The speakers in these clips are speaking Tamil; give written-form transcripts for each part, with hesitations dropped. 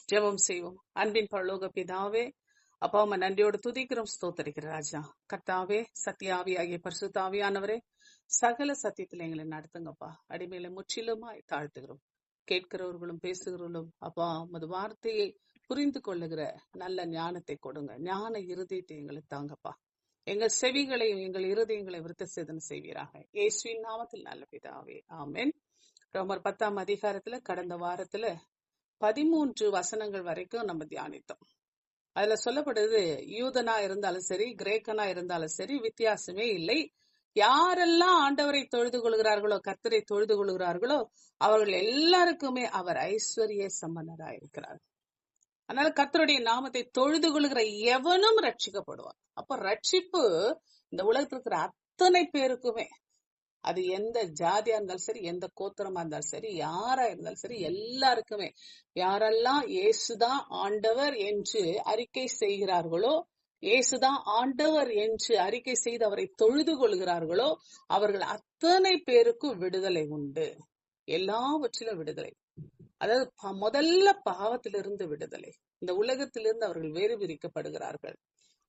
ஜெபம் செய்வோம். அன்பின் பரலோக பிதாவே, அப்பா அம்மா நன்றியோடு துதிக்கிறோம், ஸ்தோத்தரிக்கிற ராஜா. கர்த்தாவே, சத்தியாவி ஆகிய பரிசுத்தாவியானவரே, சகல சத்தியத்தில் எங்களை நடத்துங்கப்பா. அடிமையில முற்றிலுமாய் தாழ்த்துகிறோம். கேட்கிறவர்களும் பேசுகிறவர்களும் அப்பா உமது வார்த்தையை புரிந்து கொள்ளுகிற நல்ல ஞானத்தை கொடுங்க. ஞான இருதயத்தை எங்களுக்கு தாங்கப்பா. எங்கள் செவிகளையும் எங்கள் இருதயங்களை விருத்த சேதனம் செய்வீராக. இயேசுவின் நாமத்தில் நல்ல பிதாவே, ஆமென். ரோமர் 10ஆம் அதிகாரத்துல கடந்த வாரத்துல 13 வசனங்கள் வரைக்கும் நம்ம தியானித்தோம். அதுல சொல்லப்படுது, யூதனா இருந்தாலும் சரி, கிரேக்கனா இருந்தாலும் சரி, வித்தியாசமே இல்லை. யாரெல்லாம் ஆண்டவரை தொழுது கொள்கிறார்களோ, கர்த்தரை தொழுது கொள்கிறார்களோ, அவர்கள் எல்லாருக்குமே அவர் ஐஸ்வர்ய சம்பன்னராயிருக்கிறார். அதனால கர்த்தருடைய நாமத்தை தொழுது கொள்கிற எவனும் ரட்சிக்கப்படுவான். அப்ப ரட்சிப்பு இந்த உலகத்துல இருக்கிற அத்தனை பேருக்குமே, அது எந்த ஜாதியா இருந்தாலும் சரி, எந்த கோத்திரமா இருந்தாலும் சரி, யாரா இருந்தாலும் சரி, எல்லாருக்குமே யாரெல்லாம் இயேசுதான் ஆண்டவர் என்று அறிக்கை செய்கிறார்களோ, இயேசுதான் ஆண்டவர் என்று அறிக்கை செய்து அவரை தொழுது கொள்கிறார்களோ, அவர்கள் அத்தனை பேருக்கும் விடுதலை உண்டு. எல்லாவற்றிலும் விடுதலை. அதாவது முதல்ல பாவத்திலிருந்து விடுதலை. இந்த உலகத்திலிருந்து அவர்கள் வேறு பிரிக்கப்படுகிறார்கள்.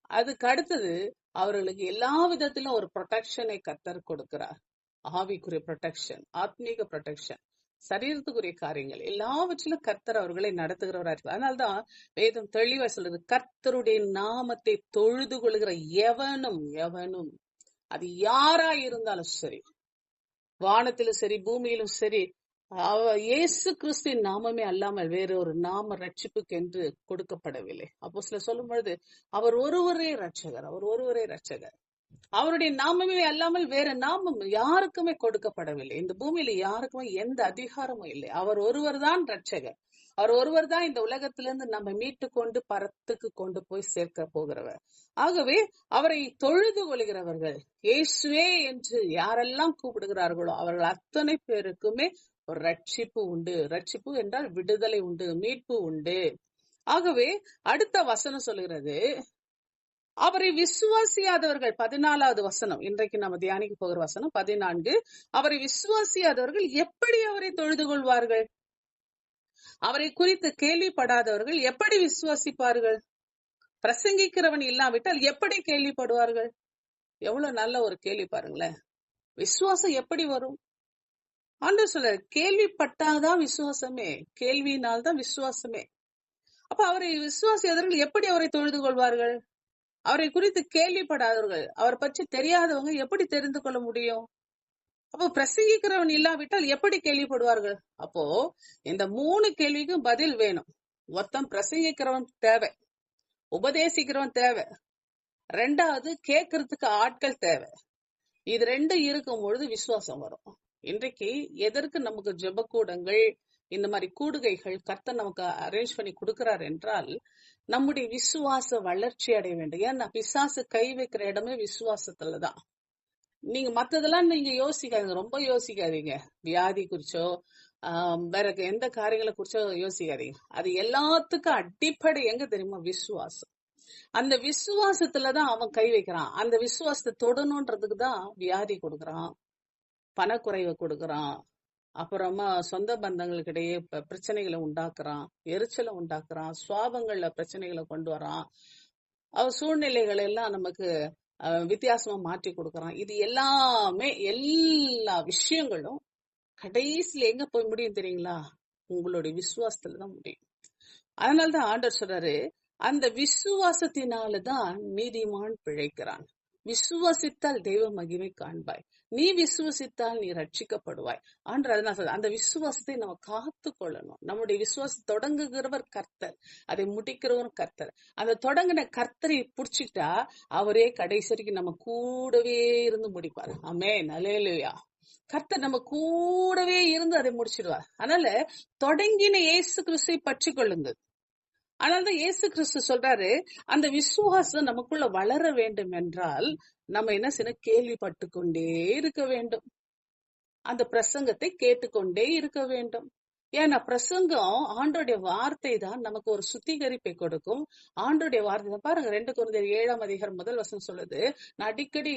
அதுக்கு அடுத்தது அவர்களுக்கு எல்லா விதத்திலும் ஒரு ப்ரொடெக்ஷனை கர்த்தர் கொடுக்கிறார். ஆவிக்குரிய ப்ரொடெக்ஷன், ஆத்மீக ப்ரொடெக்ஷன், சரீரத்துக்குரிய காரியங்கள் எல்லாவற்றிலும் கர்த்தர் அவர்களை நடத்துகிறவரா இருக்கிறார். அதனால்தான் வேதம் தெளிவா சொல்றது, கர்த்தருடைய நாமத்தை தொழுது கொள்கிற எவனும் எவனும், அது யாரா இருந்தாலும் சரி, வானத்திலும் சரி பூமியிலும் சரி, இயேசு கிறிஸ்துவின் நாமமே அல்லாமல் வேற ஒரு நாம ரட்சிப்புக்கு என்று கொடுக்கப்படவில்லை. அப்போ சில சொல்லும் பொழுது, அவர் ஒருவரே ரட்சகர், அவர் ஒருவரே ரட்சகர். அவருடைய நாமமே அல்லாமல் வேற நாமம் யாருக்குமே கொடுக்கப்படவில்லை. இந்த பூமியில யாருக்குமே எந்த அதிகாரமும் இல்லை. அவர் ஒருவர் தான் ரட்சகர். அவர் ஒருவர் தான் இந்த உலகத்திலிருந்து நம்ம மீட்டு கொண்டு பரத்துக்கு கொண்டு போய் சேர்க்க போகிறவர். ஆகவே அவரை தொழுது கொள்கிறவர்கள், இயேசுவே என்று யாரெல்லாம் கூப்பிடுகிறார்களோ அவர்கள் அத்தனை பேருக்குமே ஒரு ரட்சிப்பு உண்டு. ரட்சிப்பு என்றால் விடுதலை உண்டு, மீட்பு உண்டு. ஆகவே அடுத்த வசனம் சொல்லுகிறது, அவரை விசுவாசியாதவர்கள், 14வது வசனம், இன்றைக்கு நம்ம தியானிக்க போகிற வசனம் 14. அவரை விசுவாசியாதவர்கள் எப்படி அவரை தொழுது கொள்வார்கள்? அவரை குறித்து கேள்விப்படாதவர்கள் எப்படி விசுவாசிப்பார்கள்? பிரசங்கிக்கிறவன் இல்லாவிட்டால் எப்படி கேள்விப்படுவார்கள்? எவ்வளவு நல்ல ஒரு கேள்வி பாருங்களேன். விசுவாசம் எப்படி வரும்? ஆண்டவர் சொல்ற, கேள்விப்பட்டாதான் விசுவாசமே, கேள்வியினால்தான் விசுவாசமே. அப்ப அவரை விசுவாசியாதவர்கள் எப்படி அவரை தொழுது கொள்வார்கள்? அவரை குறித்து கேள்விப்படாதவர்கள், அவரை பற்றி தெரியாதவங்க எப்படி தெரிந்து கொள்ள முடியும்? அப்போ பிரசங்கிக்கிறவன் இல்லாவிட்டால் எப்படி கேள்விப்படுவார்கள்? அப்போ இந்த 3 கேள்விக்கும் பதில் வேணும். மொத்தம் பிரசங்கிக்கிறவன் தேவை, உபதேசிக்கிறவன் தேவை, 2வது கேட்கறதுக்கு ஆட்கள் தேவை. இது 2 இருக்கும் பொழுது விசுவாசம் வரும். இன்றைக்கு எதற்கு நமக்கு ஜெபக்கூடங்கள், இந்த மாதிரி கூடுகைகள் கர்த்தர் நமக்கு அரேஞ்ச் பண்ணி கொடுக்கிறார் என்றால், நம்முடைய விசுவாச வளர்ச்சி அடைய வேண்டும். ஏன்னா பிசாசு கை வைக்கிற இடமே விசுவாசத்துலதான். நீங்க மத்ததெல்லாம் நீங்க யோசிக்காதீங்க, ரொம்ப யோசிக்காதீங்க. வியாதி குறிச்சோ வேற எந்த காரியங்களை குறிச்சோ யோசிக்காதீங்க. அது எல்லாத்துக்கும் அடிப்படை எங்க தெரியுமா? விசுவாசம். அந்த விசுவாசத்துலதான் அவன் கை வைக்கிறான். அந்த விசுவாசத்தை தொடணும்ன்றதுக்கு தான் வியாதி கொடுக்கறான், பணக்குறைவை கொடுக்கறான், அப்புறமா சொந்த பந்தங்களுக்கிடையே பிரச்சனைகளை உண்டாக்குறான், எரிச்சலை உண்டாக்குறான், சுவாபங்கள்ல பிரச்சனைகளை கொண்டு வரான், அவர் சூழ்நிலைகள் எல்லாம் நமக்கு வித்தியாசமா மாற்றி கொடுக்கறான். இது எல்லாமே, எல்லா விஷயங்களும் கடைசியில எங்க போய் முடியும் தெரியுங்களா? உங்களுடைய விசுவாசத்துலதான் முடியும். அதனாலதான் ஆண்டவர் சொல்றாரு, அந்த விசுவாசத்தினாலதான் நீதிமான் பிழைக்கிறான். விசுவாசித்தால் தெய்வ மகிமை காண்பாய், நீ விசுவாசித்தால் நீ ரட்சிக்கப்படுவாய். அதனால அந்த விசுவாசத்தை நம்ம காத்து கொள்ளணும். நம்முடைய விசுவாசம் தொடங்குகிறவர் கர்த்தர், அதை முடிக்கிறவர் கர்த்தர். அந்த தொடங்கின கர்த்தரை புடிச்சுட்டா அவரே கடைசி வரைக்கும் நம்ம கூடவே இருந்து முடிப்பாரு. ஆமென், அல்லேலூயா. கர்த்தர் நம்ம கூடவே இருந்து அதை முடிச்சிடுவார். அதனால தொடங்கின இயேசு கிறிஸ்துவை பற்றி கொள்ளுங்க. அதனாலதான் இயேசு கிறிஸ்து சொல்றாரு, அந்த விசுவாசம் நமக்குள்ள வளர வேண்டும் என்றால் நம்ம என்ன செய்யணும்? கேள்விப்பட்டு கொண்டே இருக்க வேண்டும், அந்த பிரசங்கத்தை கேட்டுக்கொண்டே இருக்க வேண்டும். ஏன்னா பிரசங்கம் ஆண்டோடைய வார்த்தை தான் நமக்கு ஒரு சுத்திகரிப்பை கொடுக்கும். ஆண்டோடைய வார்த்தை தான் பாருங்க, 2 கொரிந்தியர் 7 முதல் வசனம் சொல்லுது. நான் அடிக்கடி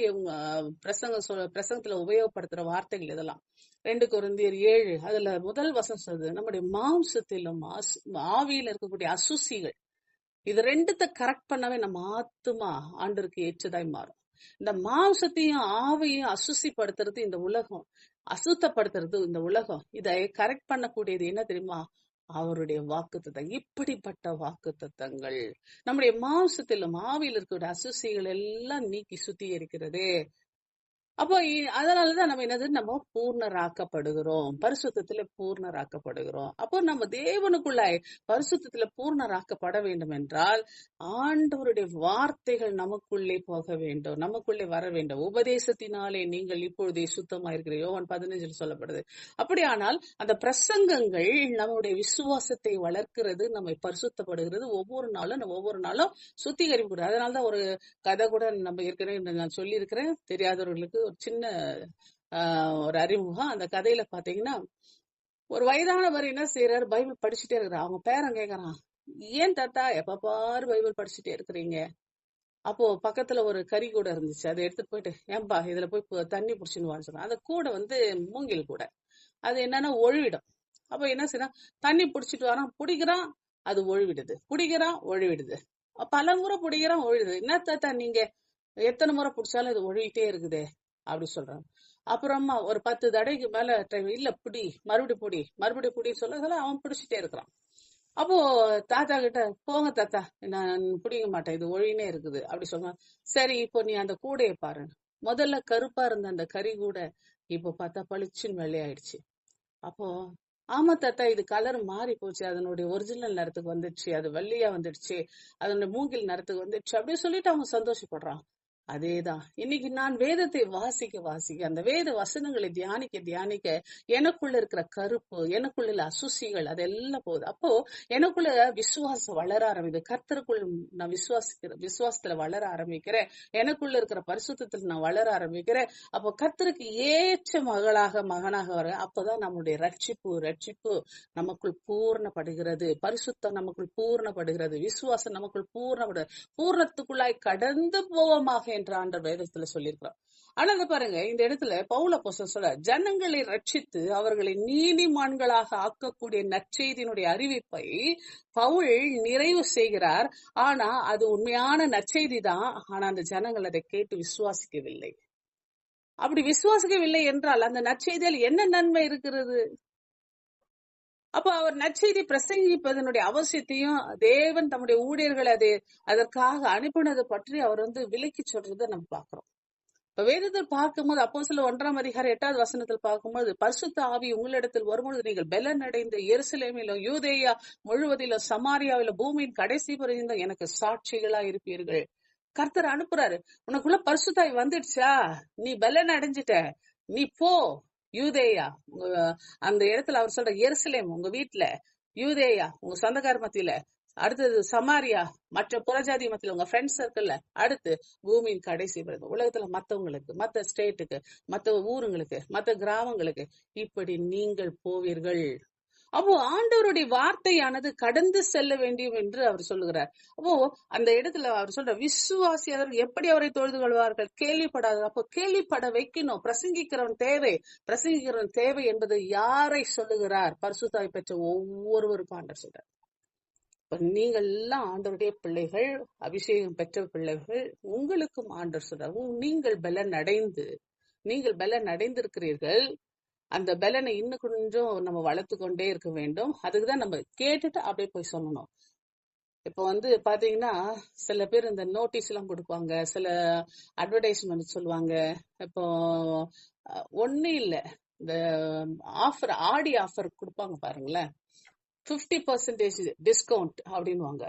பிரசங்கத்துல உபயோகப்படுத்துற வார்த்தைகள் இதெல்லாம். 2 கொரிந்தியர் 7 அதுல முதல் வசனம் சொல்லுது, நம்முடைய மாம்சத்திலும் ஆவியில இருக்கக்கூடிய அசுசிகள், இது ரெண்டுத்த கரெக்ட் பண்ணவே நம்ம ஆத்துமா ஆண்டருக்கு ஏற்றதாய் மாறும். இந்த மாம்சத்தையும் ஆவையும் அசுசிப்படுத்துறது இந்த உலகம், அசுத்தப்படுத்துறது இந்த உலகம். இதை கரெக்ட் பண்ணக்கூடியது என்ன தெரியுமா? அவருடைய வாக்குத்தத்தம். இப்படிப்பட்ட வாக்குத்தத்தங்கள் நம்முடைய மாம்சத்திலும் ஆவியில் இருக்கக்கூடிய அசுசிகள் எல்லாம் நீக்கி சுத்திகரிக்கிறது. அப்போ அதனாலதான் நம்ம பூர்ணராக்கப்படுகிறோம், பரிசுத்தத்துல பூர்ணராக்கப்படுகிறோம். அப்போ நம்ம தேவனுக்குள்ள பரிசுத்தத்துல பூர்ணராக்கப்பட வேண்டும் என்றால் ஆண்டவருடைய வார்த்தைகள் நமக்குள்ளே போக வேண்டும், நமக்குள்ளே வர வேண்டும். உபதேசத்தினாலே நீங்கள் இப்பொழுதே சுத்தமா இருக்கிற யோவான் 15 சொல்லப்படுது. அப்படியானால் அந்த பிரசங்கங்கள் நம்முடைய விசுவாசத்தை வளர்க்கிறது, நம்மை பரிசுத்தப்படுகிறது. ஒவ்வொரு நாளும் சுத்திகரிப்பு. அதனாலதான் ஒரு கதை கூட நம்ம ஏற்கனவே நான் சொல்லி இருக்கிறேன், தெரியாதவர்களுக்கு ஒரு சின்ன ஒரு அறிமுகம். அந்த கதையில பாத்தீங்கன்னா, ஒரு வயதானவர் என்ன செய்யறாரு, பைபிள் படிச்சுட்டே இருக்கிறார். அவங்க பேரன் கேக்குறான், ஏன் தாத்தா எப்ப பாரு பைபிள் படிச்சுட்டே இருக்கிறீங்க? அப்போ பக்கத்துல ஒரு கறி கூட இருந்துச்சு, அதை எடுத்துட்டு போயிட்டு, ஏன்பா இதுல போய் தண்ணி புடிச்சுன்னு சொல்றான். அந்த கூட மூங்கில் கூட, அது என்னன்னா ஒழுவிடும். அப்ப என்ன செய்யறான், தண்ணி புடிச்சிட்டு வரான், பிடிக்கிறான், அது ஒழுவிடுது, பிடிக்கிறான், ஒழுவிடுது. பல முறை பிடிக்கிறான், ஒழுவிடுது. என்ன தாத்தா நீங்க எத்தனை முறை பிடிச்சாலும் இது ஒழுகிட்டே இருக்குதே அப்படி சொல்றாங்க. அப்புறமா ஒரு 10 தடைக்கு மேல இல்ல பிடி, மறுபடியும் பிடி சொல்ல அவன் பிடிச்சிட்டே இருக்கிறான். அப்போ தாத்தா கிட்ட, போங்க தாத்தா நான் பிடிக்க மாட்டேன், இது ஒழினே இருக்குது அப்படி சொல்றான். சரி இப்போ நீ அந்த கூடைய பாரு. முதல்ல கருப்பா இருந்த அந்த கறி கூட இப்போ பார்த்தா பளிச்சுன்னு வெள்ளையாயிடுச்சு. அப்போ ஆமா தாத்தா, இது கலர் மாறி போச்சு, அதனுடைய ஒரிஜினல் நிறத்துக்கு வந்துடுச்சு, அது வெள்ளையா வந்துடுச்சு, அதனுடைய மூங்கில் நிறத்துக்கு வந்துடுச்சு அப்படின்னு சொல்லிட்டு அவன் சந்தோஷப்படுறான். அதேதான் இன்னைக்கு நான் வேதத்தை வாசிக்க அந்த வேத வசனங்களை தியானிக்க எனக்குள்ள இருக்கிற கருப்பு, எனக்குள்ள அசுசிகள் அதெல்லாம் போகுது. அப்போ எனக்குள்ள விசுவாசம் வளர ஆரம்பிக்குது. கர்த்தருக்குள் நான் விசுவாசத்துல வளர ஆரம்பிக்கிறேன். எனக்குள்ள இருக்கிற பரிசுத்தத்துல நான் வளர ஆரம்பிக்கிறேன். அப்போ கர்த்தருக்கு ஏற்ற மகனாக வர, அப்பதான் நம்முடைய ரட்சிப்பு நமக்குள் பூர்ணப்படுகிறது, பரிசுத்தம் நமக்குள் பூர்ணப்படுகிறது, விசுவாசம் நமக்குள் பூர்ணத்துக்குள்ளாய் கடந்து போவோமாக என்று ஆண்டவர் வேதத்துல சொல்லியிருக்கிறார். ஆனா பாருங்க, இந்த இடத்துல பவுல் அப்போஸ்தலன் சொல்ற, ஜனங்களை ரட்சித்து அவர்களை நீதிமான்களாக ஆக்கக்கூடிய நற்செய்தியினுடைய அறிவிப்பை பவுல் நிறைவு செய்கிறார். ஆனா அது உண்மையான நற்செய்தி தான். ஆனா அந்த ஜனங்கள் அதை கேட்டு விசுவாசிக்கவில்லை. அப்படி விசுவாசிக்கவில்லை என்றால் அந்த நற்செய்தியில் என்ன நன்மை இருக்கிறது? அப்ப அவர் நற்செய்தி பிரசங்கிப்பதனுடைய அவசியத்தையும் தேவன் தம்முடைய ஊழியர்களை அதற்காக அனுப்பினதை பற்றி அவர் விலக்கி சொல்றதை நம்ம பாக்குறோம். இப்ப வேதத்தில் பார்க்கும்போது அப்போஸ்தலர் 1:8 பார்க்கும்போது, பரிசுத்த ஆவி உங்களிடத்தில் வரும்பொழுது நீங்கள் பெலன் அடைந்து எருசலேமிலும் யூதேயா முழுவதிலும் சமாரியாவிலும் பூமியின் கடைசி பரியந்தம் எனக்கு சாட்சிகளா இருப்பீர்கள். கர்த்தர் அனுப்புறாரு, உனக்குள்ள பரிசுத்தாய் வந்துடுச்சா, நீ பெலன் அடைஞ்சிட்ட, நீ போ யூதேயா, அந்த இடத்துல அவர் சொல்ற எருசலேம் உங்க வீட்டுல, யூதேயா உங்க சொந்தக்கார மத்தியில, அடுத்தது சமாரியா மற்ற புறஜாதி மத்தியில உங்க ஃப்ரெண்ட்ஸ் சர்க்கிள்ல, அடுத்து பூமியின் கடைசி உலகத்துல மத்தவங்களுக்கு, மத்த ஸ்டேட்டுக்கு, மத்த ஊருங்களுக்கு, மத்த கிராமங்களுக்கு இப்படி நீங்கள் போவீர்கள். அப்போ ஆண்டவருடைய வார்த்தையானது கடந்து செல்ல வேண்டும் என்று அவர் சொல்லுகிறார். அப்போ அந்த இடத்துல அவர் சொல்ற, விசுவாசியர்கள் எப்படி அவரை தொழுது கொள்வார்கள், கேள்விப்படாத. அப்போ கேள்விப்பட வைக்கணும். பிரசங்கிக்கிறவன் தேவை என்பது யாரை சொல்லுகிறார்? பரிசுத்தாய் பெற்ற ஒவ்வொருவருக்கும் ஆண்டவர் சொல்றார். நீங்கள் எல்லாம் ஆண்டவருடைய பிள்ளைகள், அபிஷேகம் பெற்ற பிள்ளைகள், உங்களுக்கும் ஆண்டவர் சொல்றார், நீங்கள் பலன் அடைந்திருக்கிறீர்கள். அந்த பலனை இன்னும் கொஞ்சம் நம்ம வளர்த்து கொண்டே இருக்க வேண்டும். அதுக்குதான் நம்ம கேட்டுட்டு அப்படியே போய் சொல்லணும். இப்ப பாத்தீங்கன்னா சில பேர் இந்த நோட்டீஸ் எல்லாம் கொடுப்பாங்க, சில அட்வர்டைஸ்மெண்ட் சொல்லுவாங்க. இப்போ ஒன்னும் இல்ல, இந்த ஆஃபர், ஆடி ஆஃபர் கொடுப்பாங்க பாருங்களேன், 50% டிஸ்கவுண்ட் அப்படின்வாங்க.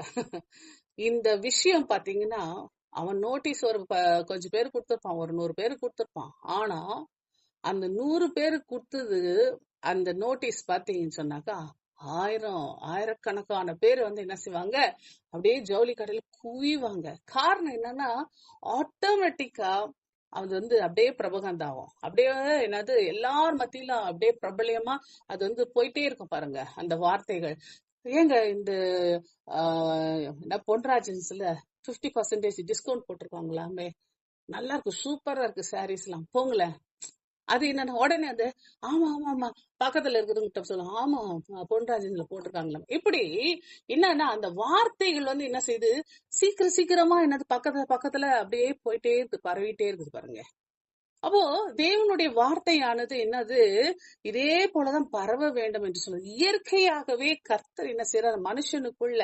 இந்த விஷயம் பாத்தீங்கன்னா, அவன் நோட்டீஸ் ஒரு கொஞ்சம் பேர் கொடுத்திருப்பான், ஒரு 100 பேருக்கு கொடுத்திருப்பான். ஆனா அந்த 100 பேருக்கு கொடுத்தது அந்த நோட்டீஸ் பாத்தீங்கன்னு சொன்னாக்கா, ஆயிரக்கணக்கான பேர் என்ன செய்வாங்க, அப்படியே ஜவுளி கடையில குவிவாங்க. காரணம் என்னன்னா, ஆட்டோமேட்டிக்கா அது அப்படியே பிரபகந்தாவும், அப்படியே என்னது எல்லார் மத்தியிலும் அப்படியே பிரபலியமா அது போயிட்டே இருக்கும் பாருங்க அந்த வார்த்தைகள். ஏங்க இந்த பொன்ராஜன்ஸ்ல 50% டிஸ்கவுண்ட் போட்டிருக்காங்களாமே, நல்லா இருக்கு, சூப்பரா இருக்கு சாரீஸ் எல்லாம், போங்களேன். அது என்னன்னா உடனே அது ஆமா ஆமா ஆமா பக்கத்துல இருக்கிறவங்கிட்ட சொல்லுவாங்க, ஆமா பொன்ராஜன்ல போட்டிருக்காங்களாம். இப்படி என்னன்னா அந்த வார்த்தைகள் என்ன செய்யுது, சீக்கிரமா என்னது பக்கத்துல அப்படியே போயிட்டே இருக்கு, பரவிட்டே இருக்குது பாருங்க. அப்போ தேவனுடைய வார்த்தையானது என்னது, இதே போலதான் பரவ வேண்டும் என்று சொல்லுது. இயற்கையாகவே கர்த்தர் என்ன செய்யறாரு, மனுஷனுக்குள்ள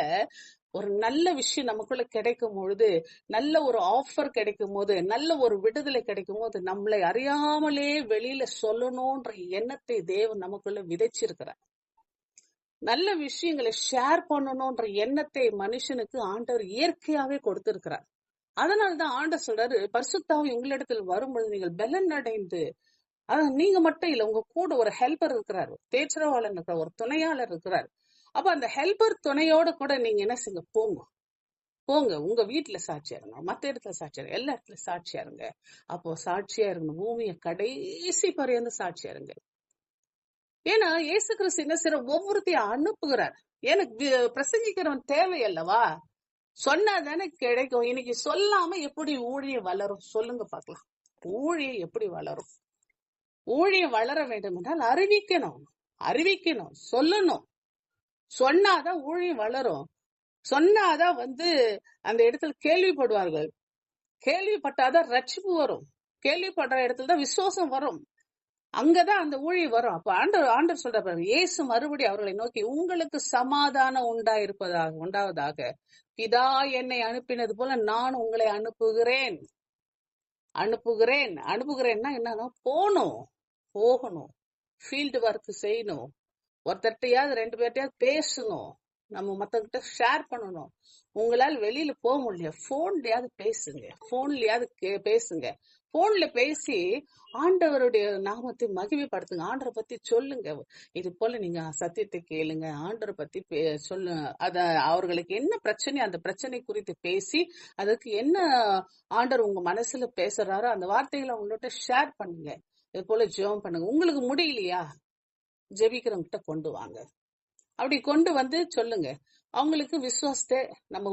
ஒரு நல்ல விஷயம் நமக்குள்ள கிடைக்கும் பொழுது, நல்ல ஒரு ஆஃபர் கிடைக்கும் போது, நல்ல ஒரு விடுதலை கிடைக்கும் போது, நம்மளை அறியாமலே வெளியில சொல்லணும்ன்ற எண்ணத்தை தேவன் நமக்குள்ள விதைச்சிருக்கிறார். நல்ல விஷயங்களை ஷேர் பண்ணணும்ன்ற எண்ணத்தை மனுஷனுக்கு ஆண்டவர் இயற்கையாவே கொடுத்திருக்கிறார். அதனாலதான் ஆண்டவர் சொல்றாரு, பரிசுத்தாவி உங்களிடத்தில் வரும்பொழுது நீங்கள் பலன் அடைந்து, நீங்க மட்டும் இல்ல, உங்க கூட ஒரு ஹெல்பர் இருக்கிறாரு, தேற்றவாளன் இருக்கிறார், ஒரு துணையாளர் இருக்கிறார். அப்ப அந்த ஹெல்பர் துணையோட கூட நீங்க என்ன செய்யுங்க, போங்க உங்க வீட்டுல சாட்சியா இருங்க, மத்த இடத்துல சாட்சியா இருங்க, எல்லா இடத்துல சாட்சியா இருங்க. அப்போ சாட்சியா இருக்கணும், பூமியை கடைசி பரியந்த சாட்சியா இருங்க. ஏன்னா இயேசு கிறிஸ்து என்ன செய்யற, ஒவ்வொருத்தையும் அனுப்புகிறார். எனக்கு பிரசங்கிக்கிறவன் தேவை அல்லவா, சொன்னாதானே கிடைக்கும். இன்னைக்கு சொல்லாம எப்படி ஊழியம் வளரும் சொல்லுங்க பாக்கலாம். ஊழியம் எப்படி வளரும்? ஊழியம் வளர வேண்டும் என்றால் அறிவிக்கணும், சொல்லணும். சொன்னாதான் ஊழியம் வளரும். சொன்னாதான் அந்த இடத்துல கேள்விப்படுவார்கள். கேள்விப்பட்டாதான் ரட்சிப்பு வரும். கேள்விப்படுற இடத்துல தான் விசுவாசம் வரும். அங்கதான் அந்த ஊழியம் வரும். அப்ப ஆண்டவர் சொல்ற பாருங்க, இயேசு மறுபடி அவர்களை நோக்கி, உங்களுக்கு சமாதானம் உண்டாவதாக, பிதா என்னை அனுப்பினது போல நான் உங்களை அனுப்புகிறேன்னா என்னன்னா, போகணும், ஃபீல்டு ஒர்க் செய்யணும், ஒருத்தட்டையாவது 2 பேர்ட்டையாவது பேசணும், நம்ம மத்தவங்கிட்ட ஷேர் பண்ணணும். உங்களால் வெளியில போக முடியல, போன்லயாவது பேசுங்க. போன்ல பேசி ஆண்டவருடைய நாமத்தை மகிமைப்படுத்துங்க, ஆண்டரை பத்தி சொல்லுங்க. இது போல நீங்க சத்தியத்தை கேளுங்க, ஆண்டரை பத்தி சொல்லுங்க. அவர்களுக்கு என்ன பிரச்சனை, அந்த பிரச்சனை குறித்து பேசி அதுக்கு என்ன ஆண்டவர் உங்க மனசுல பேசுறாரோ அந்த வார்த்தைகளை அவங்கள்ட்ட ஷேர் பண்ணுங்க. இது போல ஜெபம் பண்ணுங்க. உங்களுக்கு முடியலையா, ஜெபிக்கிறவங்கிட்ட கொண்டு வாங்க. அப்படி கொண்டு சொல்லுங்க. அவங்களுக்கு விசுவாசத்தை நம்ம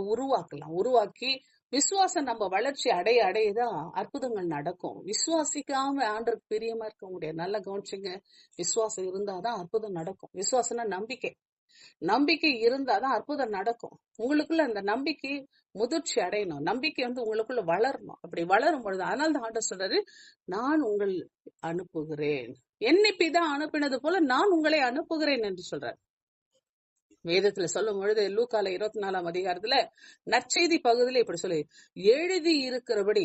உருவாக்கி விசுவாசம் நம்ம வளர்ச்சி அடையதான் அற்புதங்கள் நடக்கும். விசுவாசிக்காம ஆண்டருக்கு பிரியமா இருக்க முடியாது. நல்லா கவனிச்சுங்க, விசுவாசம் இருந்தாதான் அற்புதம் நடக்கும். விசுவாசம்னா நம்பிக்கை இருந்தாதான் அற்புதம் நடக்கும். உங்களுக்குள்ள அந்த நம்பிக்கை முதிர்ச்சி அடையணும், நம்பிக்கை உங்களுக்குள்ள வளரணும். அப்படி வளரும் பொழுது, அதனால தான் ஆண்டவர் சொல்றாரு, நான் உங்கள் அனுப்புகிறேன், என்னை பிதா அனுப்பினது போல நான் உங்களை அனுப்புகிறேன் என்று சொல்றாரு. வேதத்துல சொல்லும் பொழுது லூக்கால 24ஆம் அதிகாரத்துல நற்செய்தி பகுதியில இப்படி சொல்லி, எழுதி இருக்கிறபடி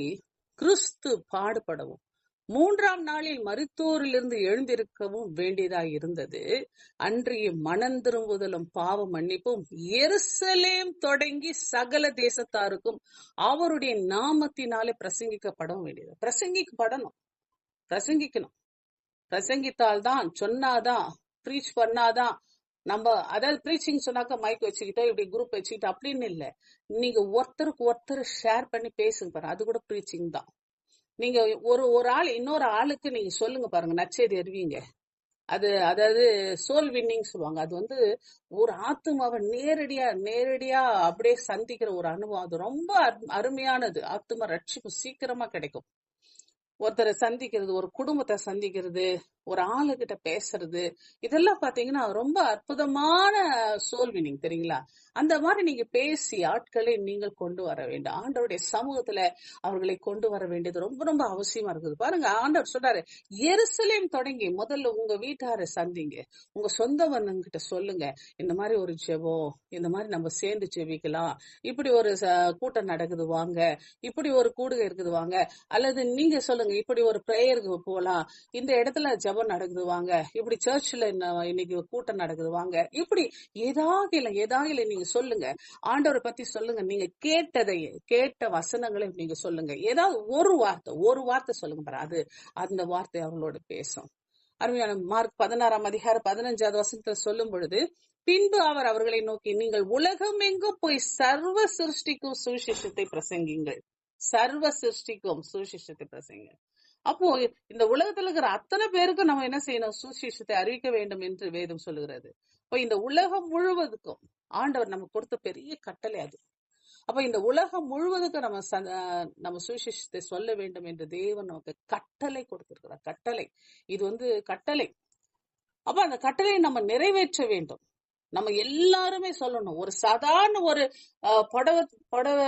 கிறிஸ்து பாடுபடவும் 3ஆம் நாளில் மரித்தோரிலிருந்து எழுந்திருக்கவும் வேண்டியதாய் இருந்தது. அன்றைய மனம் திரும்புதலும் பாவ மன்னிப்பும் எருசலேம் தொடங்கி சகல தேசத்தாருக்கும் அவருடைய நாமத்தினாலே பிரசங்கிக்கப்படவும் வேண்டியது. பிரசங்கிக்கணும். பிரசங்கித்தால்தான், சொன்னாதான், ப்ரீச் பண்ணாதான் நம்ம, அதாவது ப்ரீச்சிங் சொன்னாக்க மைக் வச்சுக்கிட்டோ இப்படி குரூப் வச்சுக்கிட்டோ அப்படின்னு இல்ல. நீங்க ஒருத்தருக்கு ஒருத்தர் ஷேர் பண்ணி பேசுங்க பாருங்க, அது கூட ப்ரீச்சிங் தான். நீங்க ஒரு ஆள் இன்னொரு ஆளுக்கு நீங்க சொல்லுங்க பாருங்க, நற்செய்தி அறிவிங்க. அதாவது சோல் வின்னிங் சொல்லுவாங்க. அது ஒரு ஆத்துமாவை நேரடியா அப்படியே சந்திக்கிற ஒரு அனுபவம். அது ரொம்ப அருமையானது. ஆத்துமா ரட்சிப்பு சீக்கிரமா கிடைக்கும். ஒருத்தரை சந்திக்கிறது, ஒரு குடும்பத்தை சந்திக்கிறது, ஒரு ஆளுகிட்ட பேசுறது, இதெல்லாம் பாத்தீங்கன்னா ரொம்ப அற்புதமான சோல் வினிங், தெரியுங்களா? அந்த மாதிரி நீங்க பேசி ஆட்களை நீங்கள் கொண்டு வர வேண்டும். ஆண்டவருடைய சமூகத்துல அவர்களை கொண்டு வர வேண்டியது ரொம்ப ரொம்ப அவசியமா இருக்குது. பாருங்க, ஆண்டவர் சொல்றாரு, எருசலேம் தொடங்கி முதல்ல உங்க வீட்டாரை சந்திங்க, உங்க சொந்த வந்தவங்கிட்ட சொல்லுங்க, இந்த மாதிரி ஒரு ஜெபம், இந்த மாதிரி நம்ம சேர்ந்து ஜெபிக்கலாம், இப்படி ஒரு கூட்டம் நடக்குது வாங்க, இப்படி ஒரு கூடுகை இருக்குது வாங்க, அல்லது நீங்க சொல்லுங்க இப்படி ஒரு பிரேயருக்கு போலாம், இந்த இடத்துல ஜெபம் நடக்குது வாங்க, இப்படி சர்ச்ல இன்னைக்கு கூட்டம் நடக்குது வாங்க, இப்படி ஏதாவது நீங்க சொல்லுங்க, ஆண்டவரை பத்தி சொல்லுங்க. நீங்க கேட்ட வசனங்களை நீங்க சொல்லுங்க. ஏதாவது ஒரு வார்த்தை சொல்லுங்க பாரு, அந்த வார்த்தை அவங்களோட பேசும். அருமையான மார்க் 16ஆம் அதிகாரம் 15வது வசனத்துல சொல்லும் பொழுது, பின்பு அவர் அவர்களை நோக்கி, நீங்கள் உலகம் எங்கும் போய் சர்வ சிருஷ்டிக்கும் சுவிசேஷத்தை பிரசங்கிங்கள். சர்வ சிருஷ்டிக்கும் சுவிசேஷத்தை பிரசங்க. அப்போ இந்த உலகத்துல இருக்கிற அத்தனை பேருக்கும் நம்ம என்ன செய்யணும்? சுவிசேஷத்தை அறிவிக்க வேண்டும் என்று வேதம் சொல்லுகிறது. இப்போ இந்த உலகம் முழுவதுக்கும் ஆண்டவர் நமக்கு கொடுத்த பெரிய கட்டளை அது. அப்ப இந்த உலகம் முழுவதுக்கும் நம்ம சுவிசேஷத்தை சொல்ல வேண்டும் என்று தேவன் நமக்கு கட்டளை கொடுத்திருக்கிறார். கட்டளை இது கட்டளை. அப்ப அந்த கட்டளையை நம்ம நிறைவேற்ற வேண்டும். நம்ம எல்லாருமே சொல்லணும். ஒரு சாதாரண ஒரு புடவை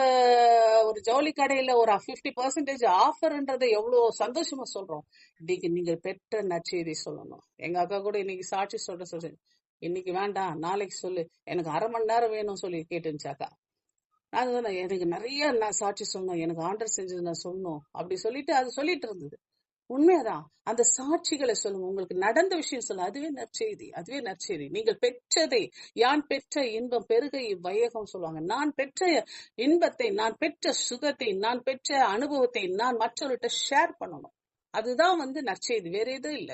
ஒரு ஜவுளி கடையில ஒரு 50% ஆஃபர்ன்றதை எவ்வளவு சந்தோஷமா சொல்றோம். இன்னைக்கு நீங்க பெற்ற நற்செய்தி சொல்லணும். எங்க அக்கா கூட இன்னைக்கு சாட்சி சொல்றேன். இன்னைக்கு வேண்டாம், நாளைக்கு சொல்லு, எனக்கு 1/2 மணி நேரம் வேணும்னு சொல்லி கேட்டுச்சாக்கா. நான் எனக்கு நிறைய நான் சாட்சி சொன்னோம், எனக்கு ஆர்டர் செஞ்சது நான் சொன்னோம் அப்படி சொல்லிட்டு அது சொல்லிட்டு இருந்தது. உண்மையாதான். அந்த சாட்சிகளை சொல்லுங்க. உங்களுக்கு நடந்த விஷயம் சொல்லுங்க. அதுவே நற்செய்தி. நீங்கள் பெற்றதை, யான் பெற்ற இன்பம் பெருக இவ்வையகம் சொல்லுவாங்க. நான் பெற்ற இன்பத்தை, நான் பெற்ற சுகத்தை, நான் பெற்ற அனுபவத்தை நான் மற்றவர்கிட்ட ஷேர் பண்ணணும். அதுதான் நற்செய்தி, வேற எதுவும் இல்ல.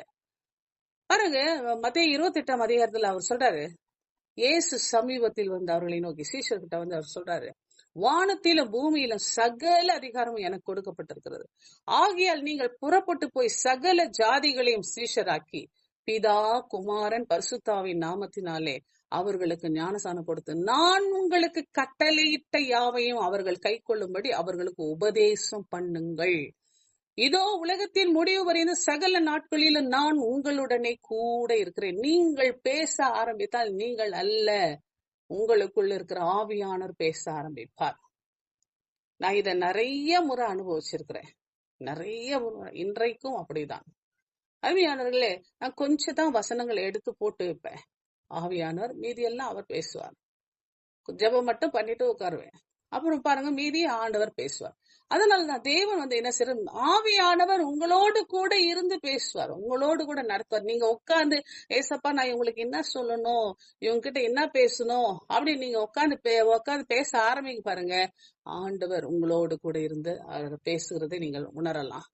பாருங்க, மத்தேயு 28ஆம் அதிகாரத்துல அவர் சொல்றாரு, இயேசு சமீபத்தில் அவர்களை நோக்கி சீஷர்கிட்ட அவர் சொல்றாரு, வானத்திலும் பூமியிலும் சகல அதிகாரமும் எனக்கு கொடுக்கப்பட்டிருக்கிறது. ஆகையால் நீங்கள் புறப்பட்டு போய் சகல ஜாதிகளையும் சீஷராக்கி பிதா குமாரன் பரிசுத்தாவின் நாமத்தினாலே அவர்களுக்கு ஞானசானம் கொடுத்து நான் உங்களுக்கு கட்டளையிட்ட யாவையும் அவர்கள் கை கொள்ளும்படி அவர்களுக்கு உபதேசம் பண்ணுங்கள். இதோ உலகத்தின் முடிவு வரைந்து சகல நாட்களிலும் நான் உங்களுடனே கூட இருக்கிறேன். நீங்கள் பேச ஆரம்பித்தால் நீங்கள் அல்ல, உங்களுக்குள்ள இருக்கிற ஆவியானவர் பேச ஆரம்பிப்பார். நான் இத நிறைய முறை அனுபவிச்சிருக்கிறேன். நிறைய முறை, இன்றைக்கும் அப்படிதான். ஆவியானவர்களே, நான் கொஞ்சம் தான் வசனங்களை எடுத்து போட்டு வைப்பேன். ஆவியானவர் மீதியெல்லாம் அவர் பேசுவார். ஜெபம் மட்டும் பண்ணிட்டு உட்காருவேன். அப்புறம் பாருங்க, மீதி ஆண்டவர் பேசுவார். அதனாலதான் தேவன் என்ன செய்யறார்? ஆவியானவர் உங்களோடு கூட இருந்து பேசுவார், உங்களோடு கூட நடத்துவார். நீங்க உட்கார்ந்து ஏசப்பா நான் இவங்களுக்கு என்ன சொல்லணும், இவங்க கிட்ட என்ன பேசணும் அப்படி நீங்க உட்கார்ந்து பேச ஆரம்பிங்க பாருங்க, ஆண்டவர் உங்களோடு கூட இருந்து பேசுகிறதை நீங்கள் உணரலாம்.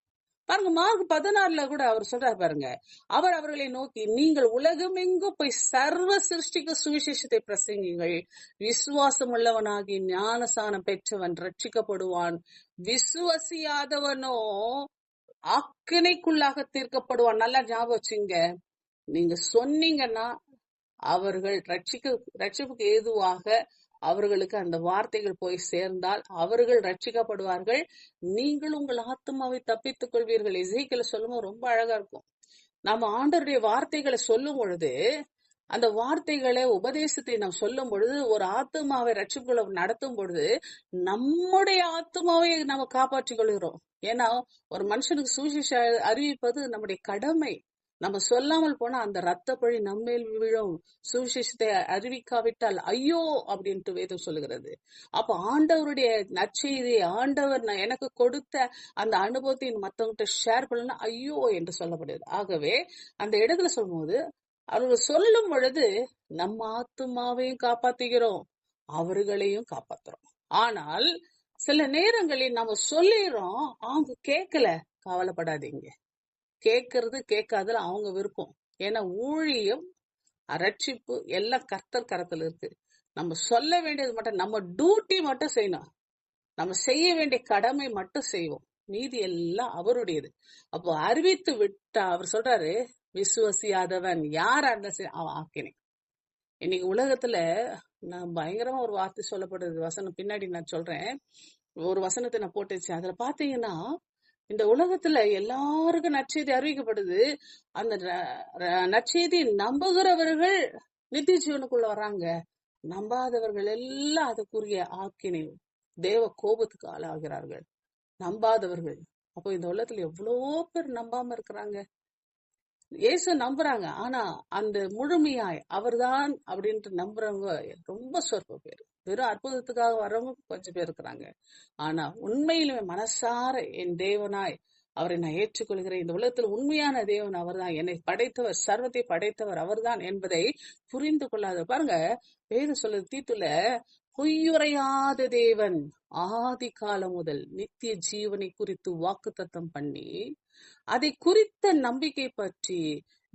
பாருங்க, மார்க் 16 கூட அவர் சொல்றாரு பாருங்க, அவர் அவர்களை நோக்கி நீங்கள் உலகமெங்கும் போய் சர்வ சிருஷ்டிக்கு சுவிசேஷத்தை பிரசங்கிங்கள். விசுவாசம் உள்ளவனாகி ஞானசானம் பெற்றவன் ரட்சிக்கப்படுவான், விசுவாசியாதவனோ ஆக்கினைக்குள்ளாக தீர்க்கப்படுவான். நல்லா ஞாபகம் வச்சுங்க. நீங்க சொன்னீங்கன்னா அவர்கள் ரட்சிப்புக்கு ஏதுவாக அவர்களுக்கு அந்த வார்த்தைகள் போய் சேர்ந்தால் அவர்கள் ரட்சிக்கப்படுவார்கள், நீங்கள் உங்கள் ஆத்மாவை தப்பித்துக் கொள்வீர்கள். எசேக்கியேல் சொல்லும்போது ரொம்ப அழகா இருக்கும். நம்ம ஆண்டவருடைய வார்த்தைகளை சொல்லும் பொழுது, அந்த வார்த்தைகளை உபதேசத்தை நாம் சொல்லும் பொழுது, ஒரு ஆத்மாவை ரட்சிப்புகளை நடத்தும் பொழுது நம்முடைய ஆத்மாவை நம்ம காப்பாற்றிக் கொள்கிறோம். ஏன்னா ஒரு மனுஷனுக்கு சுவிசேஷம் அறிவிப்பது நம்முடைய கடமை. நம்ம சொல்லாமல் போனா அந்த ரத்த பழி நம்மேல் விழும். சுவிசேஷத்தை அறிவிக்காவிட்டால் ஐயோ அப்படின்ட்டு வேதம் சொல்லுகிறது. அப்ப ஆண்டவருடைய நற்செய்தி, ஆண்டவர் எனக்கு கொடுத்த அந்த அனுபவத்தை மற்றவங்கிட்ட ஷேர் பண்ணலாம் ஐயோ என்று சொல்லப்படுது. ஆகவே அந்த இடத்துல சொல்லும் போது அவர்கள் சொல்லும் பொழுது நம்ம ஆத்துமாவையும் காப்பாத்துகிறோம், அவர்களையும் காப்பாத்துறோம். ஆனால் சில நேரங்களில் நம்ம சொல்லிடுறோம், அவங்க கேட்கல, கவலைப்படாதீங்க. கேட்கறது கேட்காதல அவங்க விருப்பம். ஏன்னா ஊழியம், ரட்சிப்பு எல்லாம் கர்த்தர் கரத்துல இருக்கு. நம்ம சொல்ல வேண்டியது மட்டும், நம்ம டியூட்டி மட்டும் செய்யணும், நம்ம செய்ய வேண்டிய கடமை மட்டும் செய்வோம், மீதி எல்லாம் அவருடையது. அப்போ அறிவித்து விட்டா அவர் சொல்றாரு, விசுவாசியாதவன் யார் அவன் ஆக்கினை. இன்னைக்கு உலகத்துல நான் பயங்கரமா ஒரு வார்த்தை சொல்லப்படுது, வசனம் பின்னாடி நான் சொல்றேன். ஒரு வசனத்தை நான் போட்டு வச்சேன். அதுல பாத்தீங்கன்னா, இந்த உலகத்துல எல்லாருக்கும் நற்செய்தி அறிவிக்கப்படுது. அந்த நற்செய்தி நம்புகிறவர்கள் நித்திய ஜீவனுக்குள்ள வர்றாங்க, நம்பாதவர்கள் எல்லாம் அதுக்குரிய ஆக்கினை, தேவ கோபத்துக்கு ஆளாகிறார்கள். நம்பாதவர்கள். அப்போ இந்த உலகத்துல எவ்வளவோ பேர் நம்பாம இருக்கிறாங்க. இயேசு நம்புறாங்க, ஆனா அந்த முழுமையாய் அவர்தான் அப்படின்ட்டு நம்புறவங்க ரொம்ப சொற்ப பேர். வெறும் அற்புதத்துக்காக வர்றவங்க கொஞ்சம் பேர் இருக்கிறாங்க. ஆனா உண்மையிலுமே மனசார என் தேவனாய் அவரை நான் ஏற்றுக்கொள்கிறேன், இந்த உலகத்தில் உண்மையான தேவன் அவர்தான், என்னை படைத்தவர், சர்வத்தை படைத்தவர் அவர்தான் என்பதை புரிந்து கொள்ளாத பாருங்க. வேதம் சொல்லுது தீத்துல, பொய்யுரையாத தேவன் ஆதி காலம் முதல் நித்திய ஜீவனை குறித்து வாக்குத்தத்தம் பண்ணி அதை குறித்த நம்பிக்கை பற்றி